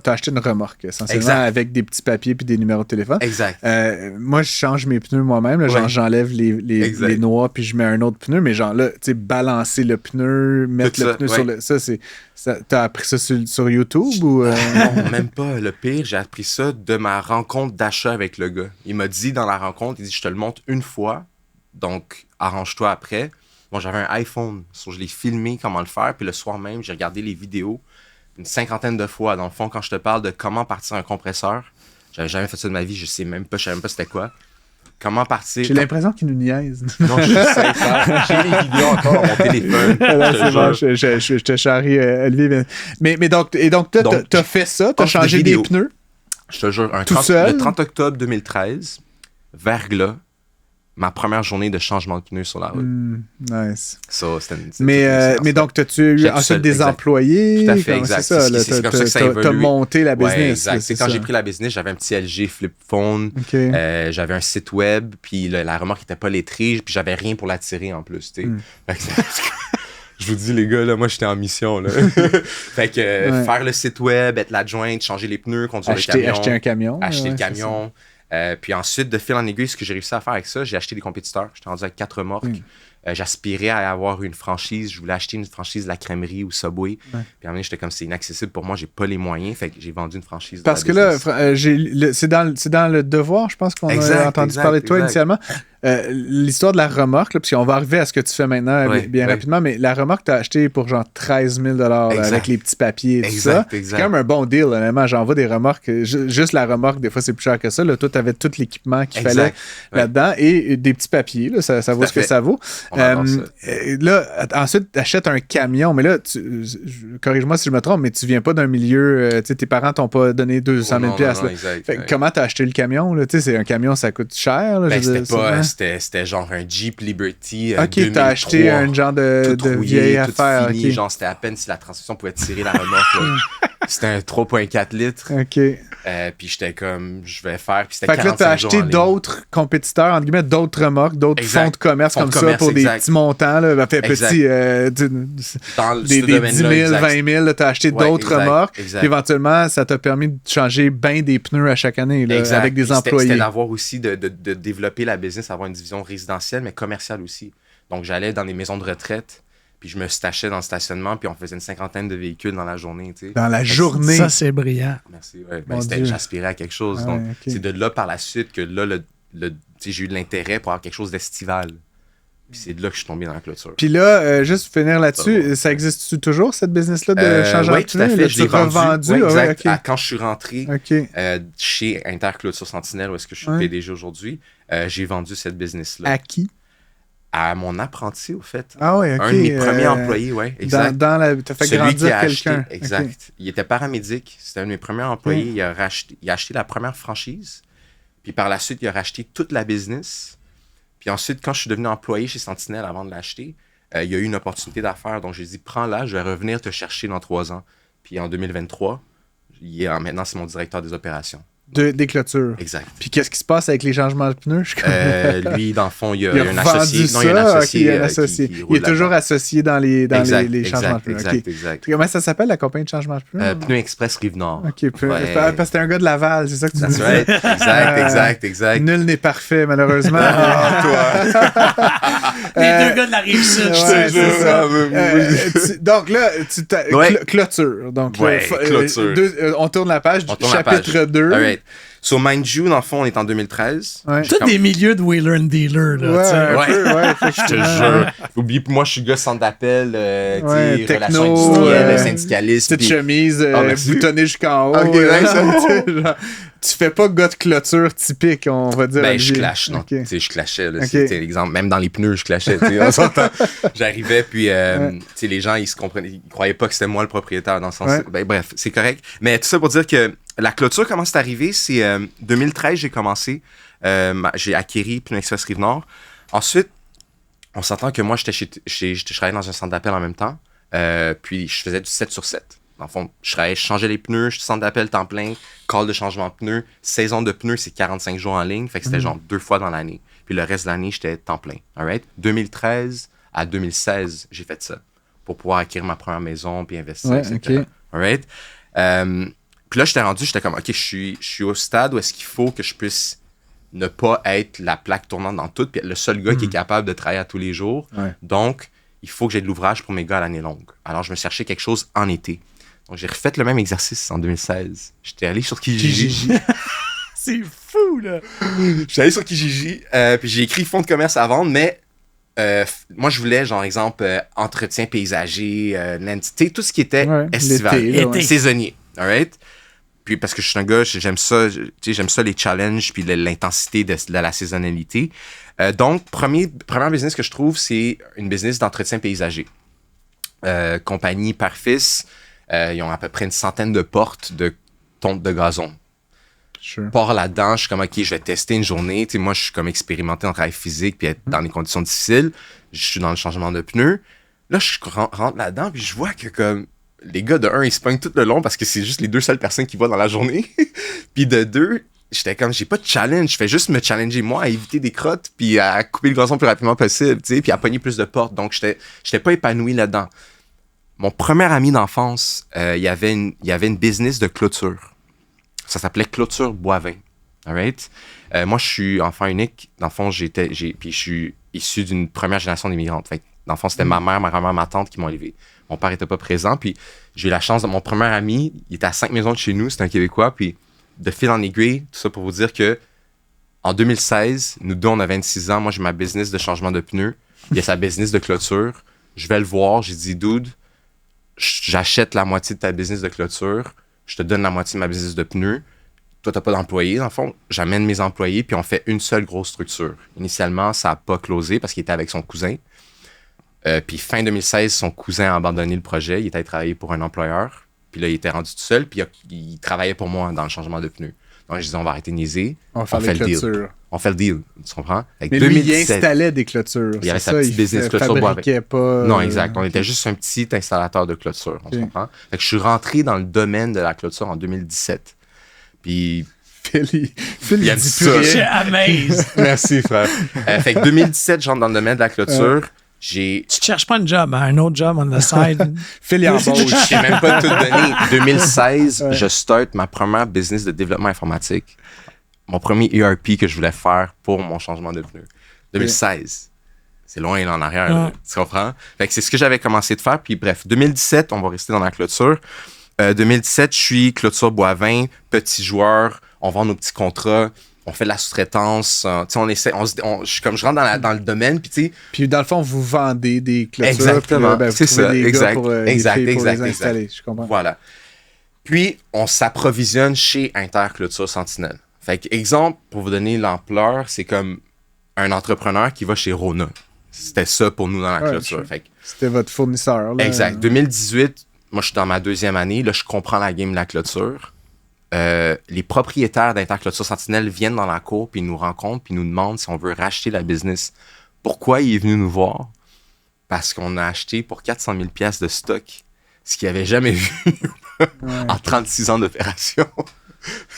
Speaker 3: t'as acheté une remorque, essentiellement, avec des petits papiers puis des numéros de téléphone.
Speaker 5: Exact.
Speaker 3: Moi, je change mes pneus moi-même. Là, genre, j'enlève les noix, puis je mets un autre pneu. Mais genre là, tu sais, balancer le pneu, mettre le pneu sur le... T'as appris ça sur YouTube ou...
Speaker 5: Non, même pas. Le pire, j'ai appris ça de ma rencontre d'achat avec le gars. Il m'a dit dans la rencontre, il dit, je te le montre une fois, donc arrange-toi après. Bon, j'avais un iPhone, je l'ai filmé comment le faire, puis le soir même, j'ai regardé les vidéos une 50aine de fois. Dans le fond, quand je te parle de comment partir un compresseur, j'avais jamais fait ça de ma vie, je savais même pas c'était quoi. Comment partir...
Speaker 3: J'ai l'impression qu'il nous niaise.
Speaker 5: Non, je sais faire. J'ai les vidéos encore dans mon téléphone.
Speaker 3: C'est bon, je te charrie, Olivier. Mais donc, t'as fait ça, t'as changé des pneus.
Speaker 5: Je te jure, le 30 octobre 2013, verglas, ma première journée de changement de pneus sur la route.
Speaker 3: Nice.
Speaker 5: So,
Speaker 3: mais donc, t'as-tu eu ensuite des employés?
Speaker 5: Tout à fait, exact.
Speaker 3: C'est comme ça que ça évolue. T'as monté la business.
Speaker 5: Ouais, exact. C'est quand j'ai pris la business, j'avais un petit LG flip phone, j'avais un site web, puis la remorque n'était pas lettrée, puis j'avais rien pour la tirer en plus. Je vous dis, les gars, là, moi, j'étais en mission. Là. Fait que faire le site web, être l'adjointe, changer les pneus, conduire le camion.
Speaker 3: Acheter un camion.
Speaker 5: Acheter le camion. Puis ensuite, de fil en aiguille, ce que j'ai réussi à faire avec ça, j'ai acheté des compétiteurs. J'étais rendu avec 4 remorques. J'aspirais à avoir une franchise. Je voulais acheter une franchise de la crèmerie ou Subway. Puis à un moment donné, j'étais comme, c'est inaccessible pour moi, j'ai pas les moyens. Fait que j'ai vendu une franchise.
Speaker 3: Parce que là, c'est dans le Devoir, je pense qu'on a entendu parler de toi initialement. L'histoire de la remorque, là, puis on va arriver à ce que tu fais maintenant bien rapidement, mais la remorque, tu as acheté pour genre 13 000 avec les petits papiers et tout ça. C'est quand même un bon deal, honnêtement. J'en vois des remorques. Juste la remorque, des fois, c'est plus cher que ça. Là, toi, tu avais tout l'équipement qu'il fallait là-dedans et des petits papiers. Là, ça vaut ce que ça vaut. Là, ensuite, tu achètes un camion, mais là, corrige-moi si je me trompe, mais tu viens pas d'un milieu. Tes parents t'ont pas donné 200 000 $. Comment tu as acheté le camion? Là? C'est un camion, ça coûte cher. Là,
Speaker 5: c'était genre un Jeep Liberty.
Speaker 3: Ok, 2003, t'as acheté un genre de
Speaker 5: rouillé,
Speaker 3: vieille affaire.
Speaker 5: Fini, genre, c'était à peine si la transmission pouvait tirer la remorque. C'était un 3,4 litres.
Speaker 3: OK.
Speaker 5: Puis j'étais comme, je vais faire. Puis c'était
Speaker 3: fait que là, tu as acheté d'autres compétiteurs, entre guillemets, d'autres remorques, d'autres fonds de commerce comme ça pour des petits montants. Là, des 10 000, 20 000, tu as acheté d'autres remorques. Puis éventuellement, ça t'a permis de changer bien des pneus à chaque année là, avec des employés.
Speaker 5: C'était d'avoir aussi, de développer la business, avoir une division résidentielle, mais commerciale aussi. Donc, j'allais dans des maisons de retraite. Puis je me stachais dans le stationnement, puis on faisait une 50aine de véhicules dans la journée. T'sais.
Speaker 3: Dans la journée?
Speaker 2: Ça, c'est brillant.
Speaker 5: Merci. Ouais. J'aspirais à quelque chose. Donc, c'est de là par la suite que là, j'ai eu de l'intérêt pour avoir quelque chose d'estival. Puis c'est de là que je suis tombé dans la clôture.
Speaker 3: Puis là, juste finir là-dessus, ça existe toujours, cette business-là de changement de pneus?
Speaker 5: Oui, tout à fait. Je l'ai
Speaker 3: revendu.
Speaker 5: Oui, exact. Quand je suis rentré chez Interclôture Sentinelle, où est-ce que je suis PDG aujourd'hui, j'ai vendu cette business-là.
Speaker 3: À qui?
Speaker 5: À mon apprenti, au fait.
Speaker 3: Ah oui, OK.
Speaker 5: Un de mes premiers employés, oui, exact.
Speaker 3: T'as fait grandir quelqu'un.
Speaker 5: Exact. Okay. Il était paramédic. C'était un de mes premiers employés. Il a acheté la première franchise. Puis par la suite, il a racheté toute la business. Puis ensuite, quand je suis devenu employé chez Sentinelle avant de l'acheter, il y a eu une opportunité d'affaires. Donc, j'ai dit, prends-la, je vais revenir te chercher dans 3 ans. Puis en 2023, maintenant, c'est mon directeur des opérations.
Speaker 3: Des clôtures.
Speaker 5: Exact.
Speaker 3: Puis qu'est-ce qui se passe avec les changements de pneus?
Speaker 5: Lui, dans le fond, il y a un associé.
Speaker 3: Non, il y a un associé. Qui il est toujours associé dans les changements de pneus.
Speaker 5: Exact.
Speaker 3: Comment ça s'appelle, la compagnie de changement de pneus?
Speaker 5: Pneus Express Rive-Nord.
Speaker 3: OK. Parce que t'es un gars de Laval, c'est ça que tu dis?
Speaker 5: Exact.
Speaker 3: Nul n'est parfait, malheureusement.
Speaker 5: Toi.
Speaker 2: Les deux gars de la Rive-Sud,
Speaker 3: je sais. Donc là, clôture. Donc,
Speaker 5: clôture.
Speaker 3: On tourne la page. Chapitre 2.
Speaker 5: All right. So, mind you, dans le fond, on est en 2013.
Speaker 2: Tous des milieux de wheeler and dealer. Là,
Speaker 5: je te jure. Oublie, moi, je suis gars centre d'appel,
Speaker 3: techno,
Speaker 5: relations industrielles, syndicaliste.
Speaker 3: Petite chemise boutonnée jusqu'en haut. Tu fais pas gars de clôture typique, on va dire.
Speaker 5: Ben, je clash, non. Je clashais. C'était l'exemple. Même dans les pneus, je clashais. On s'entend. J'arrivais, puis les gens, ils croyaient pas que c'était moi le propriétaire dans le sens. Ben, bref, c'est correct. Mais tout ça pour dire que la clôture, comment c'est arrivé? C'est 2013, j'ai commencé. J'ai acquéri Pneus Express Rive-Nord. Ensuite, on s'entend que moi, je travaillais dans un centre d'appel en même temps. Puis, je faisais du 7/7. Dans le fond, je changeais les pneus, je suis centre d'appel temps plein, call de changement de pneus. Saison de pneus, c'est 45 jours en ligne. Fait que c'était genre 2 fois dans l'année. Puis le reste de l'année, j'étais temps plein. All right? 2013 à 2016, j'ai fait ça. Pour pouvoir acquérir ma première maison puis investir, etc. All right? Puis là, j'étais comme, OK, je suis au stade où est-ce qu'il faut que je puisse ne pas être la plaque tournante dans tout, puis être le seul gars qui est capable de travailler à tous les jours. Donc, il faut que j'ai de l'ouvrage pour mes gars à l'année longue. Alors, je me cherchais quelque chose en été. Donc, j'ai refait le même exercice en 2016. J'étais allé sur Kijiji.
Speaker 2: C'est fou, là!
Speaker 5: J'étais allé sur Kijiji, puis j'ai écrit fonds de commerce à vendre, mais moi, je voulais, genre, exemple, entretien paysager, tout ce qui était estival, saisonnier. All right? Puis parce que je suis un gars, j'aime ça les challenges puis l'intensité de la saisonnalité. Donc, première business que je trouve, c'est une business d'entretien paysager. Compagnie Pare-Fils, ils ont à peu près une centaine de portes de tonte de gazon.
Speaker 3: Sure.
Speaker 5: Pars là-dedans, je suis comme, OK, je vais tester une journée. T'sais, moi, je suis comme expérimenté en travail physique puis être dans des conditions difficiles. Je suis dans le changement de pneus. Là, je rentre là-dedans puis je vois que comme les gars, de 1, ils se pognent tout le long parce que c'est juste les 2 seules personnes qui voient dans la journée. Puis de 2, j'étais comme, j'ai pas de challenge. Je fais juste me challenger moi à éviter des crottes puis à couper le gazon le plus rapidement possible, puis à pogner plus de portes. Donc, j'étais pas épanoui là-dedans. Mon premier ami d'enfance, il y avait une business de clôture. Ça s'appelait Clôture Boivin. All right? Moi, je suis enfant unique. Dans le fond, puis je suis issu d'une première génération d'immigrants. Fait dans le fond, c'était ma mère, ma grand-mère, ma tante qui m'ont élevé. Mon père n'était pas présent, puis j'ai eu la chance de mon premier ami, il était à 5 maisons de chez nous, c'était un Québécois, puis de fil en aiguille, tout ça pour vous dire que en 2016, nous deux, on a 26 ans, moi j'ai ma business de changement de pneus, il y a sa business de clôture, je vais le voir, j'ai dit, dude, j'achète la moitié de ta business de clôture, je te donne la moitié de ma business de pneus, toi t'as pas d'employés, dans le fond, j'amène mes employés, puis on fait une seule grosse structure. Initialement, ça n'a pas closé parce qu'il était avec son cousin. Puis fin 2016, son cousin a abandonné le projet. Il était allé travailler pour un employeur. Puis là, il était rendu tout seul. Puis il travaillait pour moi dans le changement de pneus. Donc, je dis, on va arrêter de niaiser.
Speaker 3: On fait le deal. On
Speaker 5: fait le deal, tu comprends?
Speaker 3: Avec mais 2017, lui, il installait des clôtures.
Speaker 5: Il y avait sa petite business clôture bois avec.
Speaker 3: Pas...
Speaker 5: Non, exact. On était juste un petit installateur de clôture, on se comprend? Fait que je suis rentré dans le domaine de la clôture en 2017. Puis...
Speaker 3: Phil, il dit plus rien.
Speaker 2: Je suis amazed.
Speaker 5: Merci, frère. Fait que 2017, je rentre dans le domaine de la clôture. Tu
Speaker 2: cherches pas un job, un autre job on the side.
Speaker 3: Phil, il embauche.
Speaker 5: Je t'ai même pas tout donné. 2016, je start ma première business de développement informatique. Mon premier ERP que je voulais faire pour mon changement de pneu. 2016. C'est loin là en arrière, là, tu comprends? Fait que c'est ce que j'avais commencé de faire. Puis bref, 2017, on va rester dans la clôture. 2017, je suis clôture Boivin, petit joueur, on vend nos petits contrats, on fait de la sous-traitance, je rentre dans le domaine, puis tu sais...
Speaker 3: Puis dans le fond, vous vendez des clôtures.
Speaker 5: Exactement,
Speaker 3: puis,
Speaker 5: c'est ça, exact,
Speaker 3: pour les installer, je comprends.
Speaker 5: Voilà. Puis, on s'approvisionne chez Interclôture Sentinelle. Fait que, exemple, pour vous donner l'ampleur, c'est comme un entrepreneur qui va chez Rona. C'était ça pour nous dans la clôture. Fait que,
Speaker 3: c'était votre fournisseur. Là.
Speaker 5: Exact. 2018, moi, je suis dans ma 2e année. Là, je comprends la game de la clôture. Les propriétaires d'Interclôture Sentinelle viennent dans la cour, puis ils nous rencontrent, puis ils nous demandent si on veut racheter la business. Pourquoi il est venu nous voir? Parce qu'on a acheté pour 400 000 $ de stock, ce qu'il n'avait jamais vu en 36 ans d'opération.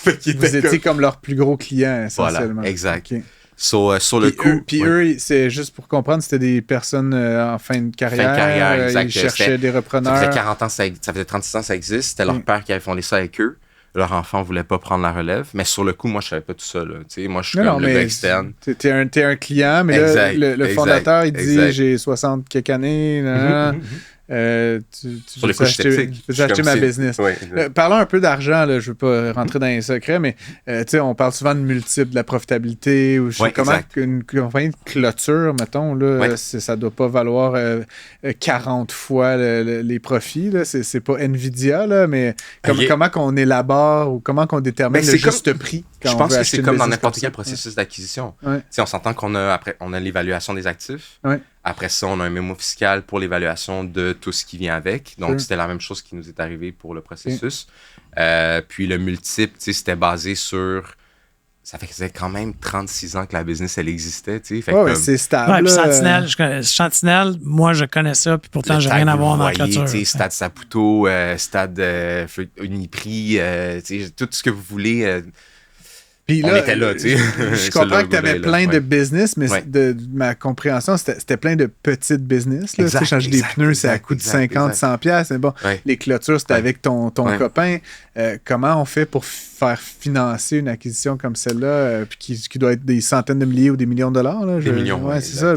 Speaker 3: Vous étiez comme leur plus gros client, essentiellement.
Speaker 5: Voilà, exact.
Speaker 3: Okay.
Speaker 5: Sur le coup...
Speaker 3: Puis eux, c'est juste pour comprendre, c'était des personnes en fin de carrière.
Speaker 5: Fin de carrière, exact.
Speaker 3: Ils cherchaient des repreneurs.
Speaker 5: Ça faisait 40 ans, ça faisait 36 ans que ça existe. C'était leur père qui avait fondé ça avec eux. Leur enfant ne voulait pas prendre la relève. Mais sur le coup, moi, je ne savais pas tout ça. Là. Moi, je suis comme le gars externe.
Speaker 3: T'es un client, mais
Speaker 5: exact,
Speaker 3: là, le fondateur, il dit « J'ai 60 quelques années. » Tu veux acheter ma business.
Speaker 5: Oui,
Speaker 3: parlons un peu d'argent, là, je ne veux pas rentrer dans les secrets, mais on parle souvent de multiples, de la profitabilité. Ou comment une compagnie de clôture, mettons, là, ça ne doit pas valoir 40 fois les profits. Ce n'est pas Nvidia, là, mais comment qu'on élabore ou comment qu'on détermine le juste prix.
Speaker 5: Je pense que c'est comme dans n'importe quel processus d'acquisition. On s'entend qu'on a l'évaluation des actifs. Après ça, on a un mémo fiscal pour l'évaluation de tout ce qui vient avec. Donc, c'était la même chose qui nous est arrivé pour le processus. Puis le multiple, c'était basé sur... Ça faisait quand même 36 ans que la business, elle existait.
Speaker 3: C'est stable.
Speaker 2: Sentinelle, moi, je connais ça, puis pourtant, j'ai rien à voir dans la clôture.
Speaker 5: Stade Saputo, Stade Uniprix, tout ce que vous voulez...
Speaker 3: Puis là,
Speaker 5: on était là, tu sais.
Speaker 3: Je comprends que tu avais plein de business, mais de ma compréhension, c'était plein de petites business. Là. Exact, changer des pneus, c'est à coût de 50-100$. Mais bon, les clôtures, c'était avec ton copain. Comment on fait pour faire financer une acquisition comme celle-là, puis qui doit être des centaines de milliers ou des millions de dollars? Là,
Speaker 5: des millions,
Speaker 3: c'est ça.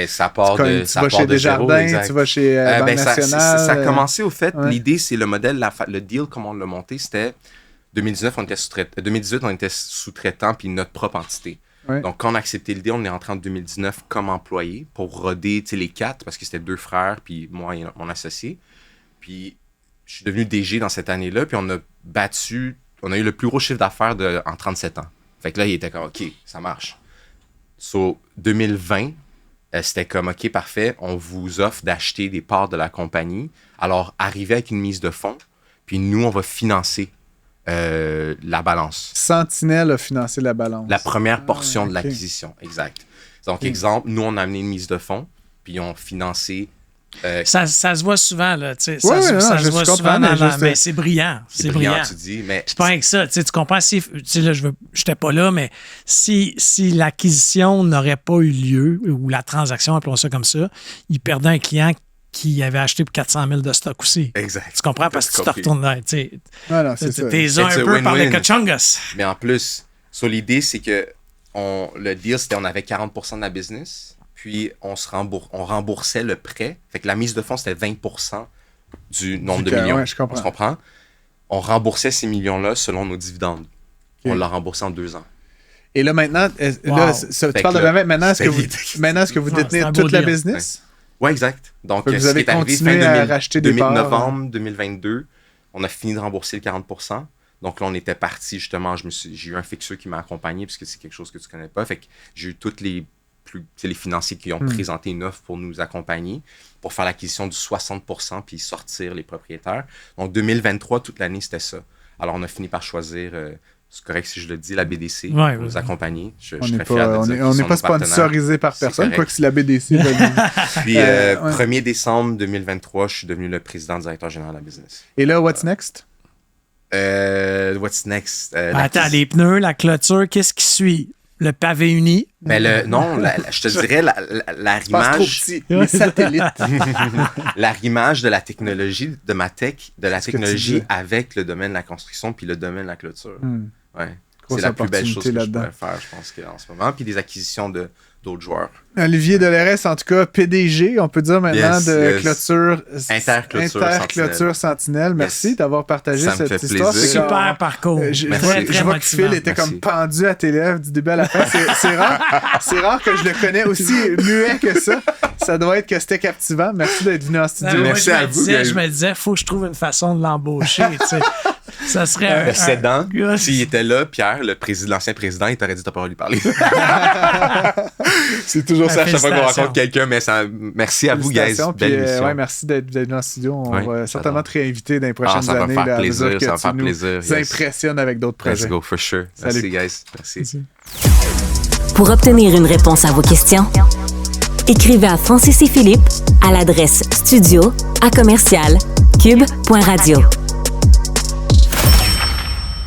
Speaker 5: Ça part de
Speaker 3: tu vas chez Desjardins, tu vas chez Banque Nationale.
Speaker 5: Ça a commencé, au fait, l'idée, c'est le modèle, le deal, comment on l'a monté, c'était... 2018, on était sous-traitant puis notre propre entité. Donc, quand on a accepté le deal, on est rentré en 2019 comme employé pour roder les 4, parce que c'était 2 frères, puis moi et mon associé. Puis, je suis devenu DG dans cette année-là, puis on a eu le plus gros chiffre d'affaires en 37 ans. Fait que là, il était comme, OK, ça marche. 2020, c'était comme, OK, parfait, on vous offre d'acheter des parts de la compagnie. Alors, arrivez avec une mise de fonds, puis nous, on va financer la balance.
Speaker 3: Sentinelle a financé la balance.
Speaker 5: La première portion de l'acquisition, exact. Donc, exemple, nous, on a amené une mise de fonds, puis on financé...
Speaker 2: Ça se voit souvent, là. Ça se voit souvent, mais c'est brillant. C'est brillant.
Speaker 5: Tu dis, mais...
Speaker 2: C'est pas rien que ça. Tu comprends? Là, j'étais pas là, mais si l'acquisition n'aurait pas eu lieu, ou la transaction, appelons ça comme ça, il perdait un client qui avait acheté pour 400 000 de stock aussi.
Speaker 5: Exact.
Speaker 2: Tu comprends? Parce que tu te retournes là. T'es
Speaker 3: un
Speaker 2: peu par les Kachungas.
Speaker 5: Mais en plus, l'idée, c'est que le deal, c'était on avait 40% de la business, puis on remboursait le prêt. Fait que la mise de fonds, c'était 20% du nombre de millions.
Speaker 3: Je comprends.
Speaker 5: Tu comprends? On remboursait ces millions-là selon nos dividendes. On l'a remboursé en 2 ans.
Speaker 3: Et là, maintenant, tu parles de maintenant, est-ce que vous détenez toute la business?
Speaker 5: Oui, exact. Donc,
Speaker 3: vous avez continué à racheter des parts.
Speaker 5: Novembre 2022, on a fini de rembourser le 40%. Donc là, on était parti, justement, j'ai eu un fixeur qui m'a accompagné, parce que c'est quelque chose que tu ne connais pas. Fait que j'ai eu tous les financiers qui ont présenté une offre pour nous accompagner, pour faire l'acquisition du 60% puis sortir les propriétaires. Donc 2023, toute l'année, c'était ça. Alors, on a fini par choisir c'est correct si je le dis, la BDC,
Speaker 2: pour
Speaker 5: nous accompagner.
Speaker 3: On n'est pas sponsorisé par personne, quoi que si la BDC va dire.
Speaker 5: Puis, 1er décembre 2023, je suis devenu le président-directeur général de la business.
Speaker 3: Et là, what's next?
Speaker 5: What's next?
Speaker 2: Attends, les pneus, la clôture, qu'est-ce qui suit? Le pavé uni?
Speaker 5: Mais je te dirais l'arrimage.
Speaker 3: Les satellites.
Speaker 5: L'arrimage de la technologie, de ma tech, de la technologie avec le domaine de la construction puis le domaine de la clôture. Ouais. C'est la plus belle chose que je pourrais faire, je pense, en ce moment. Puis des acquisitions d'autres joueurs.
Speaker 3: Olivier Deleresse, en tout cas, PDG, on peut dire maintenant, Clôture Interclôture Sentinelle. Merci d'avoir partagé cette histoire.
Speaker 5: Plaisir.
Speaker 2: Super parcours.
Speaker 3: Je vois que Phil était comme pendu à tes lèvres du début à la fin. C'est rare que je le connais aussi muet que ça. Ça doit être que c'était captivant. Merci d'être venu en studio.
Speaker 5: Merci à vous.
Speaker 2: Je me disais, faut que je trouve une façon de l'embaucher. Ça serait
Speaker 5: le cédant. S'il était là, Pierre, l'ancien président, il t'aurait dit t'as pas à lui parler. C'est toujours ça à chaque fois qu'on rencontre quelqu'un, mais merci à vous, guys. Belle émission.
Speaker 3: Merci d'être venu en studio. On va certainement te réinviter dans les prochaines années.
Speaker 5: Ça va faire plaisir. Ça va faire plaisir.
Speaker 3: Ça impressionne avec d'autres projets.
Speaker 5: Let's go, for sure. Merci, guys. Merci.
Speaker 1: Pour obtenir une réponse à vos questions, écrivez à Francis et Philippe à l'adresse studio@cube.radio.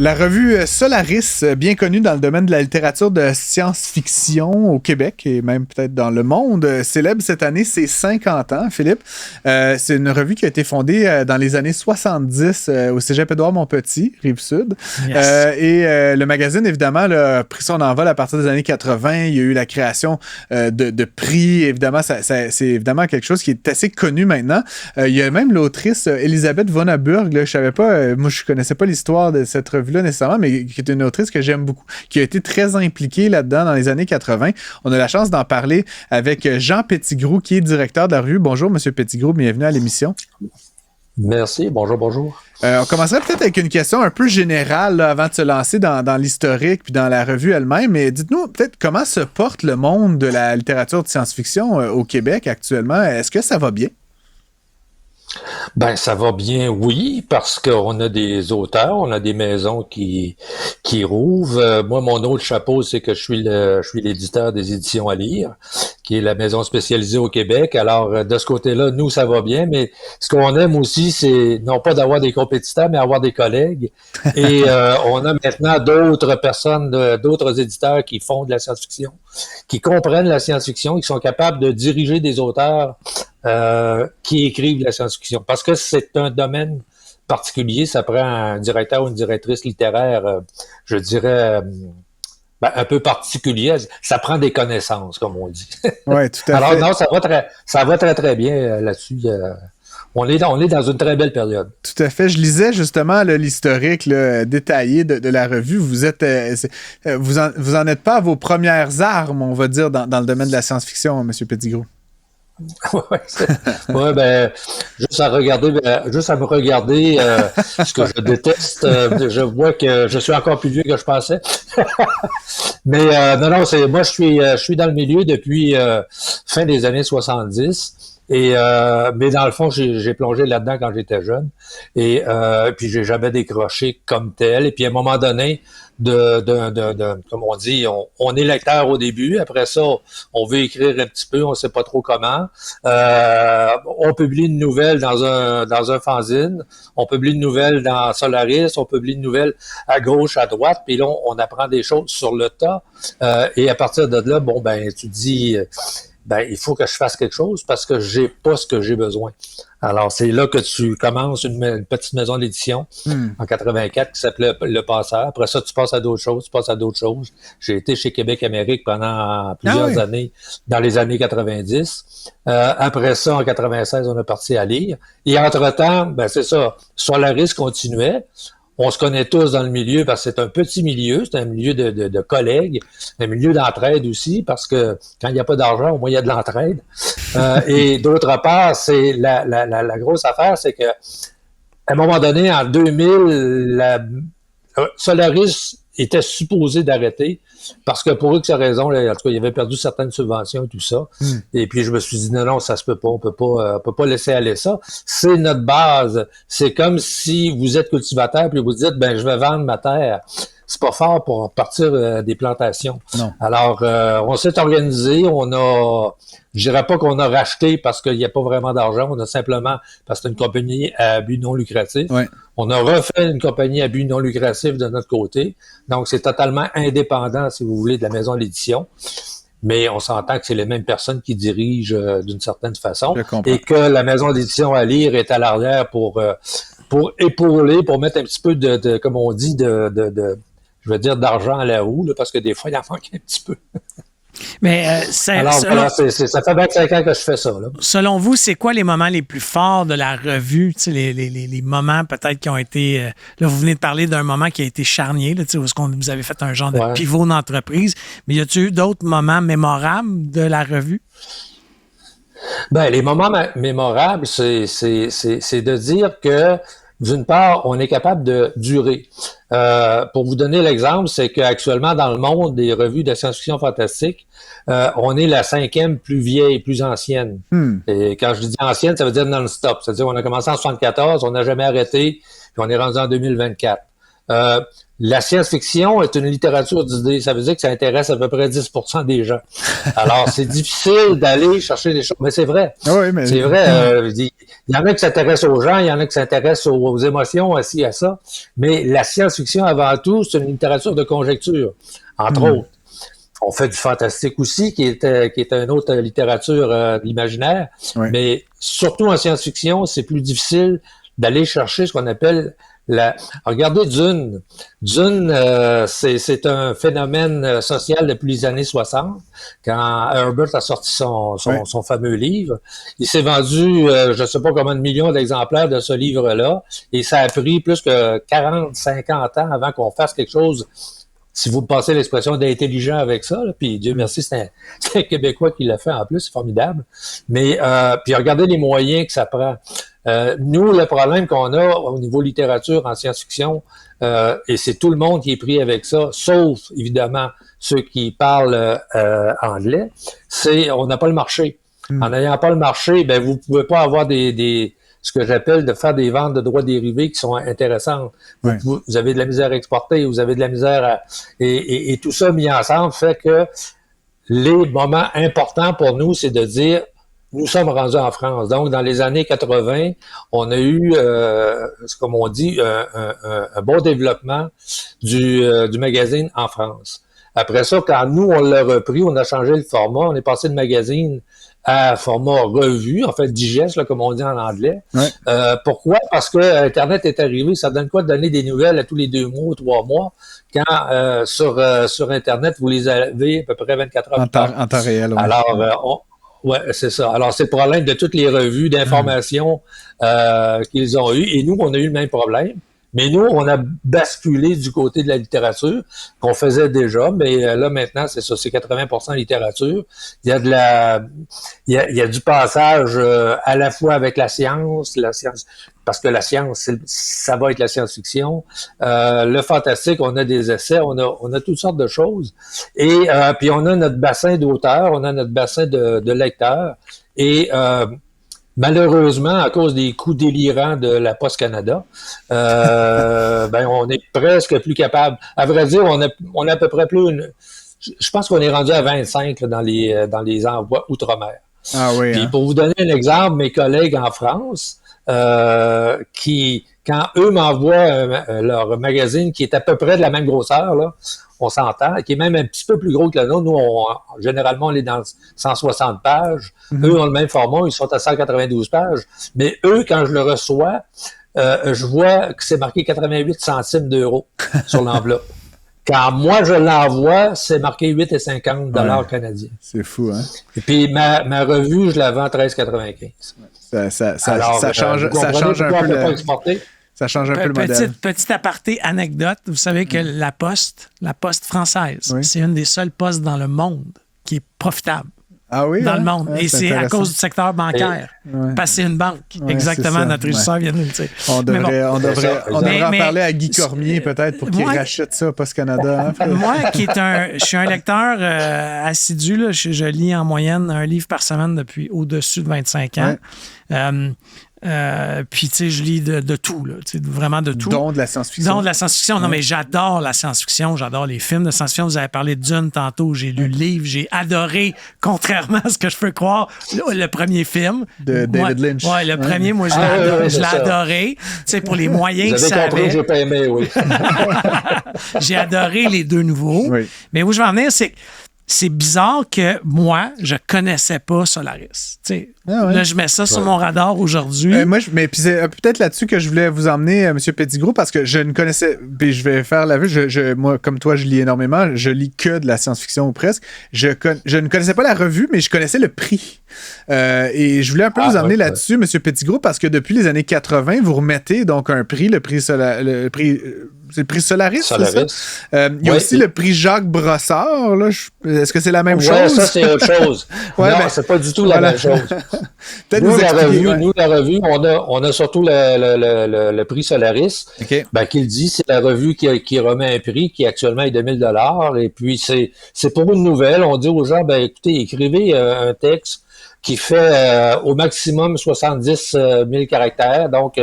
Speaker 3: La revue Solaris, bien connue dans le domaine de la littérature de science-fiction au Québec et même peut-être dans le monde, célèbre cette année ses 50 ans, Philippe. C'est une revue qui a été fondée dans les années 70 au Cégep Édouard-Montpetit, Rive-Sud. Yes. Le magazine, évidemment, là, a pris son envol à partir des années 80. Il y a eu la création de prix. Évidemment, c'est évidemment quelque chose qui est assez connu maintenant. Il y a même l'autrice Elisabeth von Aburg. Là, je savais pas, moi, je connaissais pas l'histoire de cette revue là nécessairement, mais qui est une autrice que j'aime beaucoup, qui a été très impliquée là-dedans dans les années 80. On a la chance d'en parler avec Jean Petitgrou, qui est directeur de la revue. Bonjour, Monsieur Petitgrou, bienvenue à l'émission.
Speaker 6: Merci, bonjour.
Speaker 3: On commencerait peut-être avec une question un peu générale là, avant de se lancer dans l'historique puis dans la revue elle-même, mais dites-nous peut-être comment se porte le monde de la littérature de science-fiction au Québec actuellement. Est-ce que ça va bien?
Speaker 6: Ben, ça va bien, oui, parce qu'on a des auteurs, on a des maisons qui rouvent. Moi, mon autre chapeau, c'est que je suis l'éditeur des éditions à lire, qui est la maison spécialisée au Québec. Alors, de ce côté-là, nous, ça va bien, mais ce qu'on aime aussi, c'est non pas d'avoir des compétiteurs, mais avoir des collègues. Et on a maintenant d'autres personnes, d'autres éditeurs qui font de la science-fiction, qui comprennent la science-fiction, qui sont capables de diriger des auteurs qui écrivent de la science-fiction. Parce que c'est un domaine particulier, ça prend un directeur ou une directrice littéraire, je dirais, un peu particulier. Ça prend des connaissances, comme on dit.
Speaker 3: Oui, tout à fait.
Speaker 6: Alors non, ça va très, très bien là-dessus. On est dans une très belle période.
Speaker 3: Tout à fait. Je lisais justement l'historique détaillé de la revue. Vous en êtes pas à vos premières armes, on va dire, dans le domaine de la science-fiction, M. Petitgrou.
Speaker 6: Juste à me regarder, ce que je déteste, je vois que je suis encore plus vieux que je pensais. Mais non, moi je suis dans le milieu depuis fin des années 70. Mais dans le fond, j'ai plongé là-dedans quand j'étais jeune. Et puis j'ai jamais décroché comme tel. Et puis à un moment donné, comme on dit, on est lecteur au début. Après ça, on veut écrire un petit peu, on sait pas trop comment. On publie une nouvelle dans un fanzine. On publie une nouvelle dans Solaris. On publie une nouvelle à gauche, à droite. Puis là, on apprend des choses sur le tas. Et à partir de là, tu dis... il faut que je fasse quelque chose parce que j'ai pas ce que j'ai besoin. Alors, c'est là que tu commences une petite maison d'édition en 84 qui s'appelait Le Passeur. Après ça, tu passes à d'autres choses, J'ai été chez Québec-Amérique pendant plusieurs années, dans les années 90. Après ça, en 96, on est parti à lire. Et entre-temps, c'est ça, Solaris continuait. On se connaît tous dans le milieu parce que c'est un petit milieu, c'est un milieu de collègues, un milieu d'entraide aussi, parce que quand il n'y a pas d'argent, au moins il y a de l'entraide. Et d'autre part, c'est la grosse affaire, c'est que à un moment donné, en 2000, Solaris était supposé d'arrêter parce que pour X raison, là, en tout cas, il avait perdu certaines subventions et tout ça. Et puis je me suis dit non, ça se peut pas, on peut pas laisser aller ça. C'est notre base. C'est comme si vous êtes cultivateur puis vous dites je vais vendre ma terre. c'est pas fort pour partir des plantations.
Speaker 3: Non.
Speaker 6: Alors, on s'est organisé, je dirais pas qu'on a racheté parce qu'il n'y a pas vraiment d'argent, on a simplement, parce que c'est une compagnie à but non lucratif.
Speaker 3: Ouais.
Speaker 6: On a refait une compagnie à but non lucratif de notre côté. Donc, c'est totalement indépendant, si vous voulez, de la maison d'édition. Mais on s'entend que c'est les mêmes personnes qui dirigent d'une certaine façon. Et que la maison d'édition à lire est à l'arrière pour épauler, pour mettre un petit peu de comme on dit, je veux dire, d'argent à la roue, là, parce que des fois, il en manque un petit peu.
Speaker 2: Mais
Speaker 6: ça fait 25 ans que je fais ça. Là.
Speaker 2: Selon vous, c'est quoi les moments les plus forts de la revue? Les moments peut-être qui ont été... là, vous venez de parler d'un moment qui a été charnier, là, où vous avez fait un genre de pivot d'entreprise. Mais y a-t-il eu d'autres moments mémorables de la revue?
Speaker 6: Ben, les moments mémorables, c'est de dire que d'une part, on est capable de durer. Pour vous donner l'exemple, c'est qu'actuellement, dans le monde des revues de science-fiction fantastique, on est la 5e plus vieille, plus ancienne. Et quand je dis ancienne, ça veut dire non-stop. C'est-à-dire qu'on a commencé en 74, on n'a jamais arrêté, puis on est rendu en 2024. La science-fiction est une littérature d'idées. Ça veut dire que ça intéresse à peu près 10% des gens. Alors, c'est difficile d'aller chercher des choses. Mais c'est vrai.
Speaker 3: Oui, mais...
Speaker 6: C'est vrai. Il y en a qui s'intéressent aux gens, il y en a qui s'intéressent aux émotions, à ça. Mais la science-fiction, avant tout, c'est une littérature de conjecture, entre autres. On fait du fantastique aussi, qui est une autre littérature de l'imaginaire. Oui. Mais surtout en science-fiction, c'est plus difficile d'aller chercher ce qu'on appelle regardez Dune. Dune, c'est un phénomène social depuis les années 60. Quand Herbert a sorti son fameux livre, il s'est vendu, je ne sais pas combien de millions d'exemplaires de ce livre-là, et ça a pris plus que 40, 50 ans avant qu'on fasse quelque chose, si vous me passez l'expression, d'intelligent avec ça. Là. Puis Dieu merci, c'est un Québécois qui l'a fait en plus, c'est formidable. Mais puis regardez les moyens que ça prend. Nous, le problème qu'on a au niveau littérature en science-fiction, et c'est tout le monde qui est pris avec ça, sauf évidemment ceux qui parlent anglais, c'est on n'a pas le marché. En n'ayant pas le marché, ben vous pouvez pas avoir ce que j'appelle de faire des ventes de droits dérivés qui sont intéressantes. Vous avez de la misère à exporter, vous avez de la misère et tout ça mis ensemble fait que les moments importants pour nous, c'est de dire nous sommes rendus en France. Donc, dans les années 80, on a eu, comme on dit, un bon développement du magazine en France. Après ça, quand nous, on l'a repris, on a changé le format, on est passé de magazine à format revue, en fait, digeste, là, comme on dit en anglais. Ouais. Pourquoi? Parce que Internet est arrivé, ça donne quoi de donner des nouvelles à tous les 2 mois ou 3 mois, quand sur Internet, vous les avez à peu près 24 heures
Speaker 3: en temps réel. Ouais.
Speaker 6: Alors, ouais, c'est ça. Alors, c'est le problème de toutes les revues d'information qu'ils ont eu. Et nous, on a eu le même problème. Mais nous, on a basculé du côté de la littérature, qu'on faisait déjà, mais là, maintenant, c'est ça, c'est 80% littérature. Il y a du passage à la fois avec la science, parce que la science, ça va être la science-fiction. Le fantastique, on a des essais, on a toutes sortes de choses. Et puis on a notre bassin d'auteurs, on a notre bassin de lecteurs. Et malheureusement, à cause des coûts délirants de la Poste Canada, ben on est presque plus capable. À vrai dire, on a à peu près plus je pense qu'on est rendu à 25 là, dans les envois outre-mer.
Speaker 3: Ah oui.
Speaker 6: Puis pour vous donner un exemple, mes collègues en France, quand eux m'envoient leur magazine qui est à peu près de la même grosseur, là, on s'entend, qui est même un petit peu plus gros que le nôtre. Nous, généralement, on est dans 160 pages. Eux ont le même format, ils sont à 192 pages. Mais eux, quand je le reçois, je vois que c'est marqué 88 centimes d'euros sur l'enveloppe. Quand moi, je l'envoie, c'est marqué 8,50 $ canadiens.
Speaker 3: C'est fou, hein?
Speaker 6: Et puis, ma revue, je la vends à 13,95.
Speaker 3: Ça change un peu Ça change un peu le modèle.
Speaker 2: Petit aparté anecdote, vous savez que la Poste française, c'est une des seules postes dans le monde qui est profitable.
Speaker 3: Ah oui?
Speaker 2: Dans le monde. Et c'est à cause du secteur bancaire. Parce que c'est une banque. Exactement. Notre régisseur vient de nous le dire.
Speaker 3: On devrait en parler à Guy Cormier, peut-être, pour qu'il rachète ça, Post Canada. Hein?
Speaker 2: Moi, je suis un lecteur assidu, là, je lis en moyenne un livre par semaine depuis au-dessus de 25 ans. Puis, tu sais, je lis de tout, là, vraiment de tout.
Speaker 3: Dont de la science-fiction.
Speaker 2: Dont de la science-fiction. Non, mais j'adore la science-fiction. J'adore les films de science-fiction. Vous avez parlé de Dune tantôt. J'ai lu le livre. J'ai adoré, contrairement à ce que je peux croire, le premier film.
Speaker 3: De David Lynch.
Speaker 2: Oui, le premier, moi, je l'ai adoré. Tu sais, pour les moyens que ça avait.
Speaker 6: J'ai pas aimé, oui.
Speaker 2: J'ai adoré les deux nouveaux. Oui. Mais où je vais en venir, c'est bizarre que moi, je connaissais pas Solaris. Là, je mets ça sur mon radar aujourd'hui.
Speaker 3: Mais puis c'est peut-être là-dessus que je voulais vous emmener, M. Petitgros, parce que je ne connaissais... Puis je vais faire l'aveu, moi, comme toi, je lis énormément. Je lis que de la science-fiction ou presque. Je ne connaissais pas la revue, mais je connaissais le prix. Et je voulais un peu vous emmener là-dessus, M. Petitgros, parce que depuis les années 80, vous remettez donc un prix, c'est le prix Solaris, c'est ça? Il y a aussi le prix Jacques Brossard. Là. Est-ce que c'est la même chose?
Speaker 6: Oui, ça, c'est autre chose. Non, c'est pas du tout la même chose.
Speaker 3: Peut-être
Speaker 6: nous, la revue, on a surtout le prix Solaris.
Speaker 3: Okay.
Speaker 6: Qui le dit, c'est la revue qui remet un prix qui actuellement est de 1 000 $. Et puis, c'est pour une nouvelle. On dit aux gens, écoutez, écrivez un texte qui fait au maximum 70 000 caractères, donc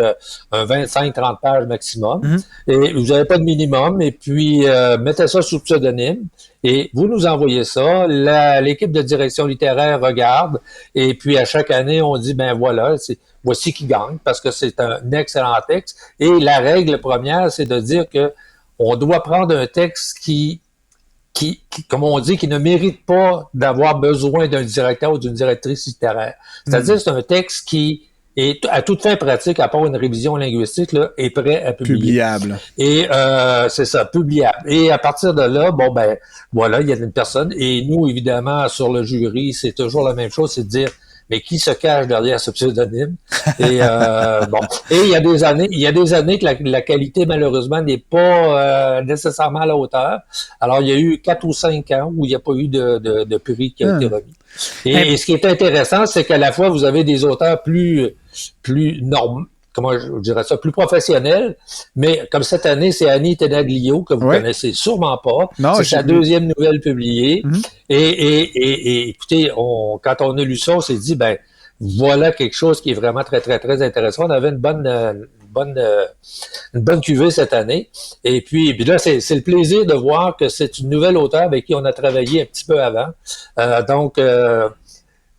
Speaker 6: un 25-30 pages maximum. Mm-hmm. Et vous n'avez pas de minimum, et puis mettez ça sous pseudonyme, et vous nous envoyez ça. L'équipe de direction littéraire regarde, et puis à chaque année, on dit, voici qui gagne, parce que c'est un excellent texte. Et la règle première, c'est de dire que on doit prendre un texte qui, comme on dit, qui ne mérite pas d'avoir besoin d'un directeur ou d'une directrice littéraire. C'est-à-dire c'est un texte qui est, à toute fin pratique, à part une révision linguistique, là, est prêt à publier.
Speaker 3: Publiable.
Speaker 6: Et c'est ça, publiable. Et à partir de là, il y a une personne. Et nous, évidemment, sur le jury, c'est toujours la même chose, c'est de dire, mais qui se cache derrière ce pseudonyme? Et et il y a des années que la qualité, malheureusement, n'est pas nécessairement à la hauteur. Alors, il y a eu 4 ou 5 ans où il n'y a pas eu de prix qui a été remis. Et ce qui est intéressant, c'est qu'à la fois, vous avez des auteurs plus normaux, comment je dirais ça, plus professionnels, mais comme cette année, c'est Annie Tenaglio, que vous connaissez sûrement pas. Non, c'est sa deuxième nouvelle publiée. Mm-hmm. Et écoutez, quand on a lu ça, on s'est dit, voilà quelque chose qui est vraiment très, très, très intéressant. On avait une bonne cuvée cette année. Et puis là, c'est le plaisir de voir que c'est une nouvelle auteure avec qui on a travaillé un petit peu avant.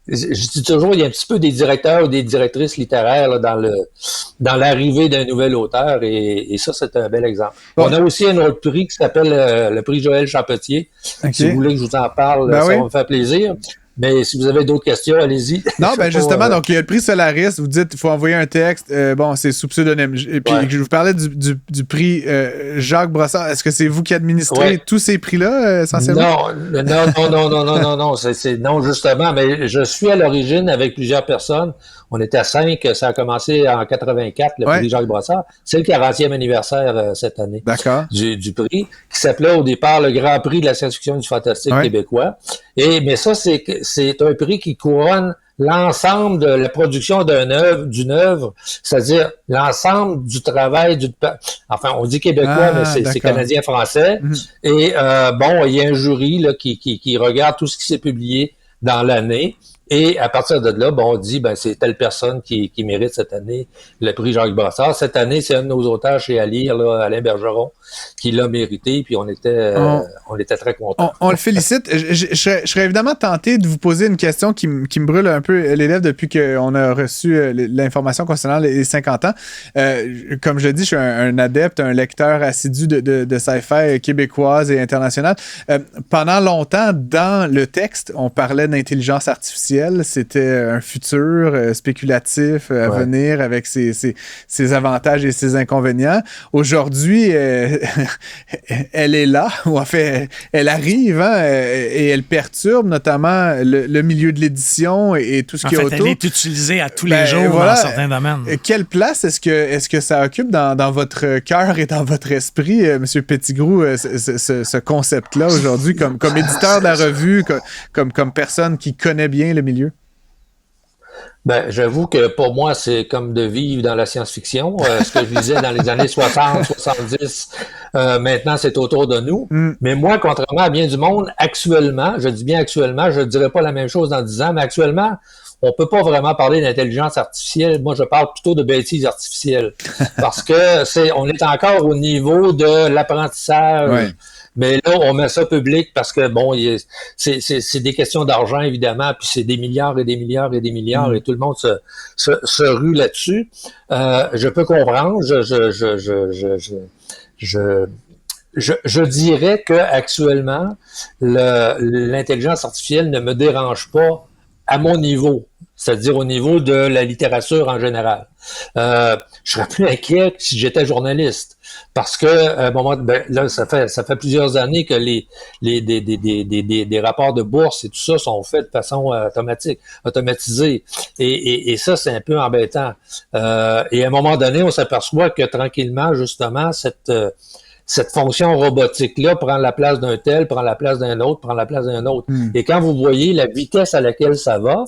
Speaker 6: Je dis toujours, il y a un petit peu des directeurs ou des directrices littéraires là, dans l'arrivée d'un nouvel auteur, et ça, c'est un bel exemple. Bon. On a aussi un autre prix qui s'appelle le prix Joël Champetier. Okay. Si vous voulez que je vous en parle, ça va me faire plaisir. Mais si vous avez d'autres questions, allez-y.
Speaker 3: Non, justement, donc il y a le prix Solaris. Vous dites qu'il faut envoyer un texte. C'est sous pseudonyme. Et puis, je vous parlais du prix Jacques Brossard. Est-ce que c'est vous qui administrez tous ces prix-là, essentiellement?
Speaker 6: Non, non, justement. Mais je suis à l'origine avec plusieurs personnes. On était à 5. Ça a commencé en 84, le prix Jacques Brossard. C'est le 40e anniversaire cette année.
Speaker 3: D'accord.
Speaker 6: Du prix, qui s'appelait au départ le Grand Prix de la science-fiction du fantastique québécois. Mais ça, c'est un prix qui couronne l'ensemble de la production d'une œuvre, c'est-à-dire l'ensemble du travail on dit québécois, mais c'est canadien-français. Mm-hmm. Et il y a un jury là, qui regarde tout ce qui s'est publié dans l'année. Et à partir de là, on dit, c'est telle personne qui mérite cette année le prix Jacques Brossard. Cette année, c'est un de nos auteurs chez À lire, là, Alain Bergeron, qui l'a mérité, puis on était très contents.
Speaker 3: On le félicite. Je serais évidemment tenté de vous poser une question qui me brûle un peu les lèvres depuis qu'on a reçu l'information concernant les 50 ans. Comme je le dis, je suis un adepte, un lecteur assidu de sci-fi québécoise et internationale. Pendant longtemps, dans le texte, on parlait d'intelligence artificielle. C'était un futur spéculatif à venir avec ses avantages et ses inconvénients. Aujourd'hui, elle est là, ou en fait, elle arrive et elle perturbe notamment le milieu de l'édition et tout ce qui est autour.
Speaker 2: Elle est utilisée à tous les jours dans certains domaines.
Speaker 3: Quelle place est-ce que ça occupe dans votre cœur et dans votre esprit, M. Petitgros, ce concept-là aujourd'hui, comme éditeur de la revue, comme personne qui connaît bien le milieu?
Speaker 6: J'avoue que pour moi, c'est comme de vivre dans la science-fiction. Ce que je lisais dans les années 60, 70, maintenant, c'est autour de nous. Mm. Mais moi, contrairement à bien du monde, actuellement, je dis bien actuellement, je ne dirais pas la même chose dans 10 ans, mais actuellement, on peut pas vraiment parler d'intelligence artificielle. Moi, je parle plutôt de bêtises artificielles. Parce que on est encore au niveau de l'apprentissage.
Speaker 3: Ouais.
Speaker 6: Mais là, on met ça public parce que, bon, c'est des questions d'argent, évidemment, puis c'est des milliards et des milliards et des milliards, et tout le monde se rue là-dessus. Je peux comprendre. Je dirais que actuellement, l'intelligence artificielle ne me dérange pas à mon niveau, c'est-à-dire au niveau de la littérature en général. Je serais plus inquiet si j'étais journaliste, parce que à un moment, là, ça fait plusieurs années que des rapports de bourse et tout ça sont faits de façon automatisée, et ça, c'est un peu embêtant. Et à un moment donné, on s'aperçoit que tranquillement, justement, cette fonction robotique-là prend la place d'un tel, prend la place d'un autre, prend la place d'un autre. Et quand vous voyez la vitesse à laquelle ça va,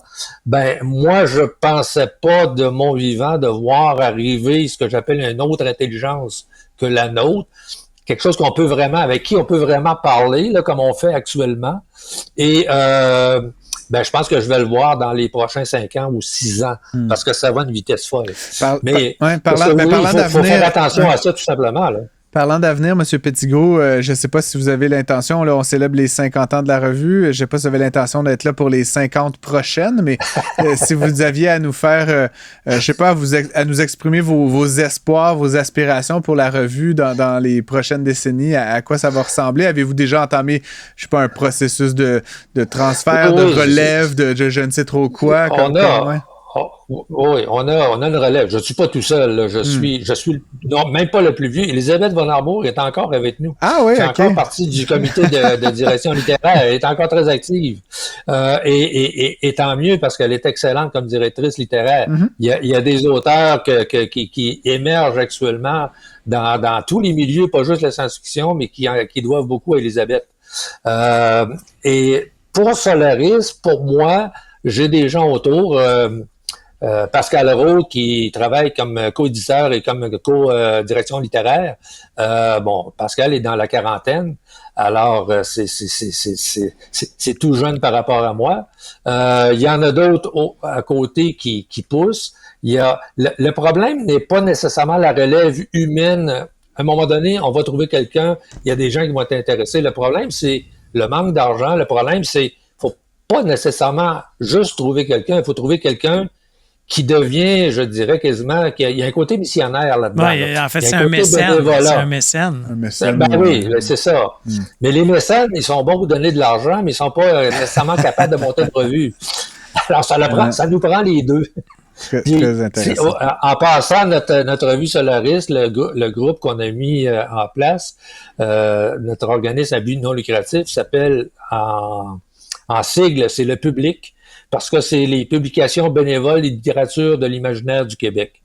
Speaker 6: moi, je pensais pas de mon vivant de voir arriver ce que j'appelle une autre intelligence que la nôtre, quelque chose avec qui on peut vraiment parler, là, comme on fait actuellement. Et je pense que je vais le voir dans les prochains 5 ans ou 6 ans, parce que ça va à une vitesse folle. Mais il faut faire attention à ça, tout simplement, là.
Speaker 3: Parlant d'avenir, M. Petitgrou, je ne sais pas si vous avez l'intention, là, on célèbre les 50 ans de la revue, je ne sais pas si vous avez l'intention d'être là pour les 50 prochaines, mais si vous aviez à nous faire, je ne sais pas, à nous exprimer vos espoirs, vos aspirations pour la revue dans les prochaines décennies, à quoi ça va ressembler? Avez-vous déjà entamé, je ne sais pas, un processus de transfert, de relève, de je ne sais trop quoi?
Speaker 6: Oui, on a une relève. Je ne suis pas tout seul. Là. Je suis non, même pas le plus vieux. Elisabeth von Arbour est encore avec nous.
Speaker 3: Ah oui,
Speaker 6: elle fait encore partie du comité de direction littéraire. Elle est encore très active. Et tant mieux parce qu'elle est excellente comme directrice littéraire. Il y a des auteurs qui émergent actuellement dans tous les milieux, pas juste la science-fiction, mais qui doivent beaucoup à Elisabeth. Et pour Solaris, pour moi, j'ai des gens autour. Pascal Rowe, qui travaille comme co-éditeur et comme co-direction littéraire. Pascal est dans la quarantaine, alors c'est tout jeune par rapport à moi. Il y en a d'autres à côté qui poussent. Le problème n'est pas nécessairement la relève humaine. À un moment donné, on va trouver quelqu'un, il y a des gens qui vont être intéressés. Le problème, c'est le manque d'argent. Le problème, c'est faut pas nécessairement juste trouver quelqu'un, il faut trouver quelqu'un qui devient, je dirais quasiment, il y a un côté missionnaire là-dedans.
Speaker 2: Oui, en fait, c'est un mécène. C'est un mécène.
Speaker 3: Un mécène.
Speaker 6: Oui, c'est ça. Mais les mécènes, ils sont bons pour donner de l'argent, mais ils sont pas nécessairement capables de monter une revue. Alors, ça nous prend les deux.
Speaker 3: Très intéressant.
Speaker 6: En passant, notre revue Solaris, le groupe qu'on a mis en place, notre organisme à but non lucratif s'appelle en sigle, c'est le Public, parce que c'est les publications bénévoles et littérature de l'imaginaire du Québec.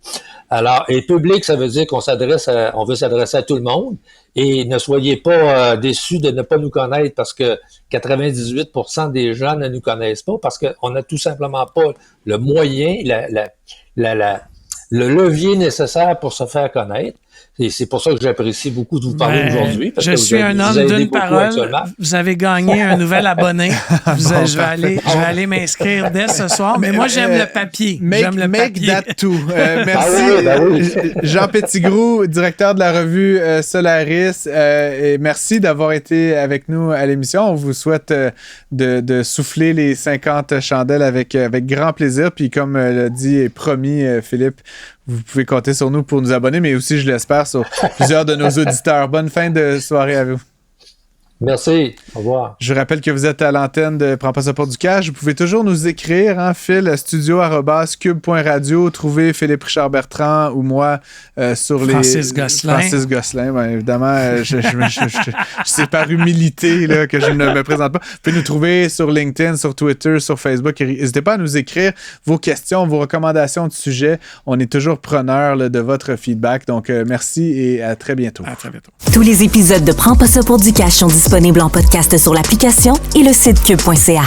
Speaker 6: Alors, et public, ça veut dire qu'on veut s'adresser à tout le monde, et ne soyez pas déçus de ne pas nous connaître, parce que 98% des gens ne nous connaissent pas, parce qu'on n'a tout simplement pas le moyen, le levier nécessaire pour se faire connaître. Et c'est pour ça que j'apprécie beaucoup de vous parler aujourd'hui.
Speaker 2: Je suis un homme d'une parole. Vous avez gagné un nouvel abonné. Je vais aller m'inscrire dès ce soir. Mais moi, j'aime le papier.
Speaker 3: Make that too. Merci. Jean Petitgrou, directeur de la revue Solaris. Et merci d'avoir été avec nous à l'émission. On vous souhaite de souffler les 50 chandelles avec grand plaisir. Puis comme l'a dit et promis Philippe, vous pouvez compter sur nous pour nous abonner, mais aussi, je l'espère, sur plusieurs de nos auditeurs. Bonne fin de soirée à vous.
Speaker 6: Merci. Au revoir.
Speaker 3: Je rappelle que vous êtes à l'antenne de Prends pas ça pour du cash. Vous pouvez toujours nous écrire, Phil, studio@cube.radio. Trouvez Philippe Richard Bertrand ou moi sur
Speaker 2: Francis Gosselin.
Speaker 3: Francis Gosselin, bien évidemment. C'est par humilité là, que je ne me présente pas. Vous pouvez nous trouver sur LinkedIn, sur Twitter, sur Facebook. N'hésitez pas à nous écrire vos questions, vos recommandations de sujets. On est toujours preneurs de votre feedback. Donc, merci et à très bientôt.
Speaker 2: À très bientôt.
Speaker 1: Tous les épisodes de Prends pas ça pour du cash sont disponibles en podcast sur l'application et le site cube.ca.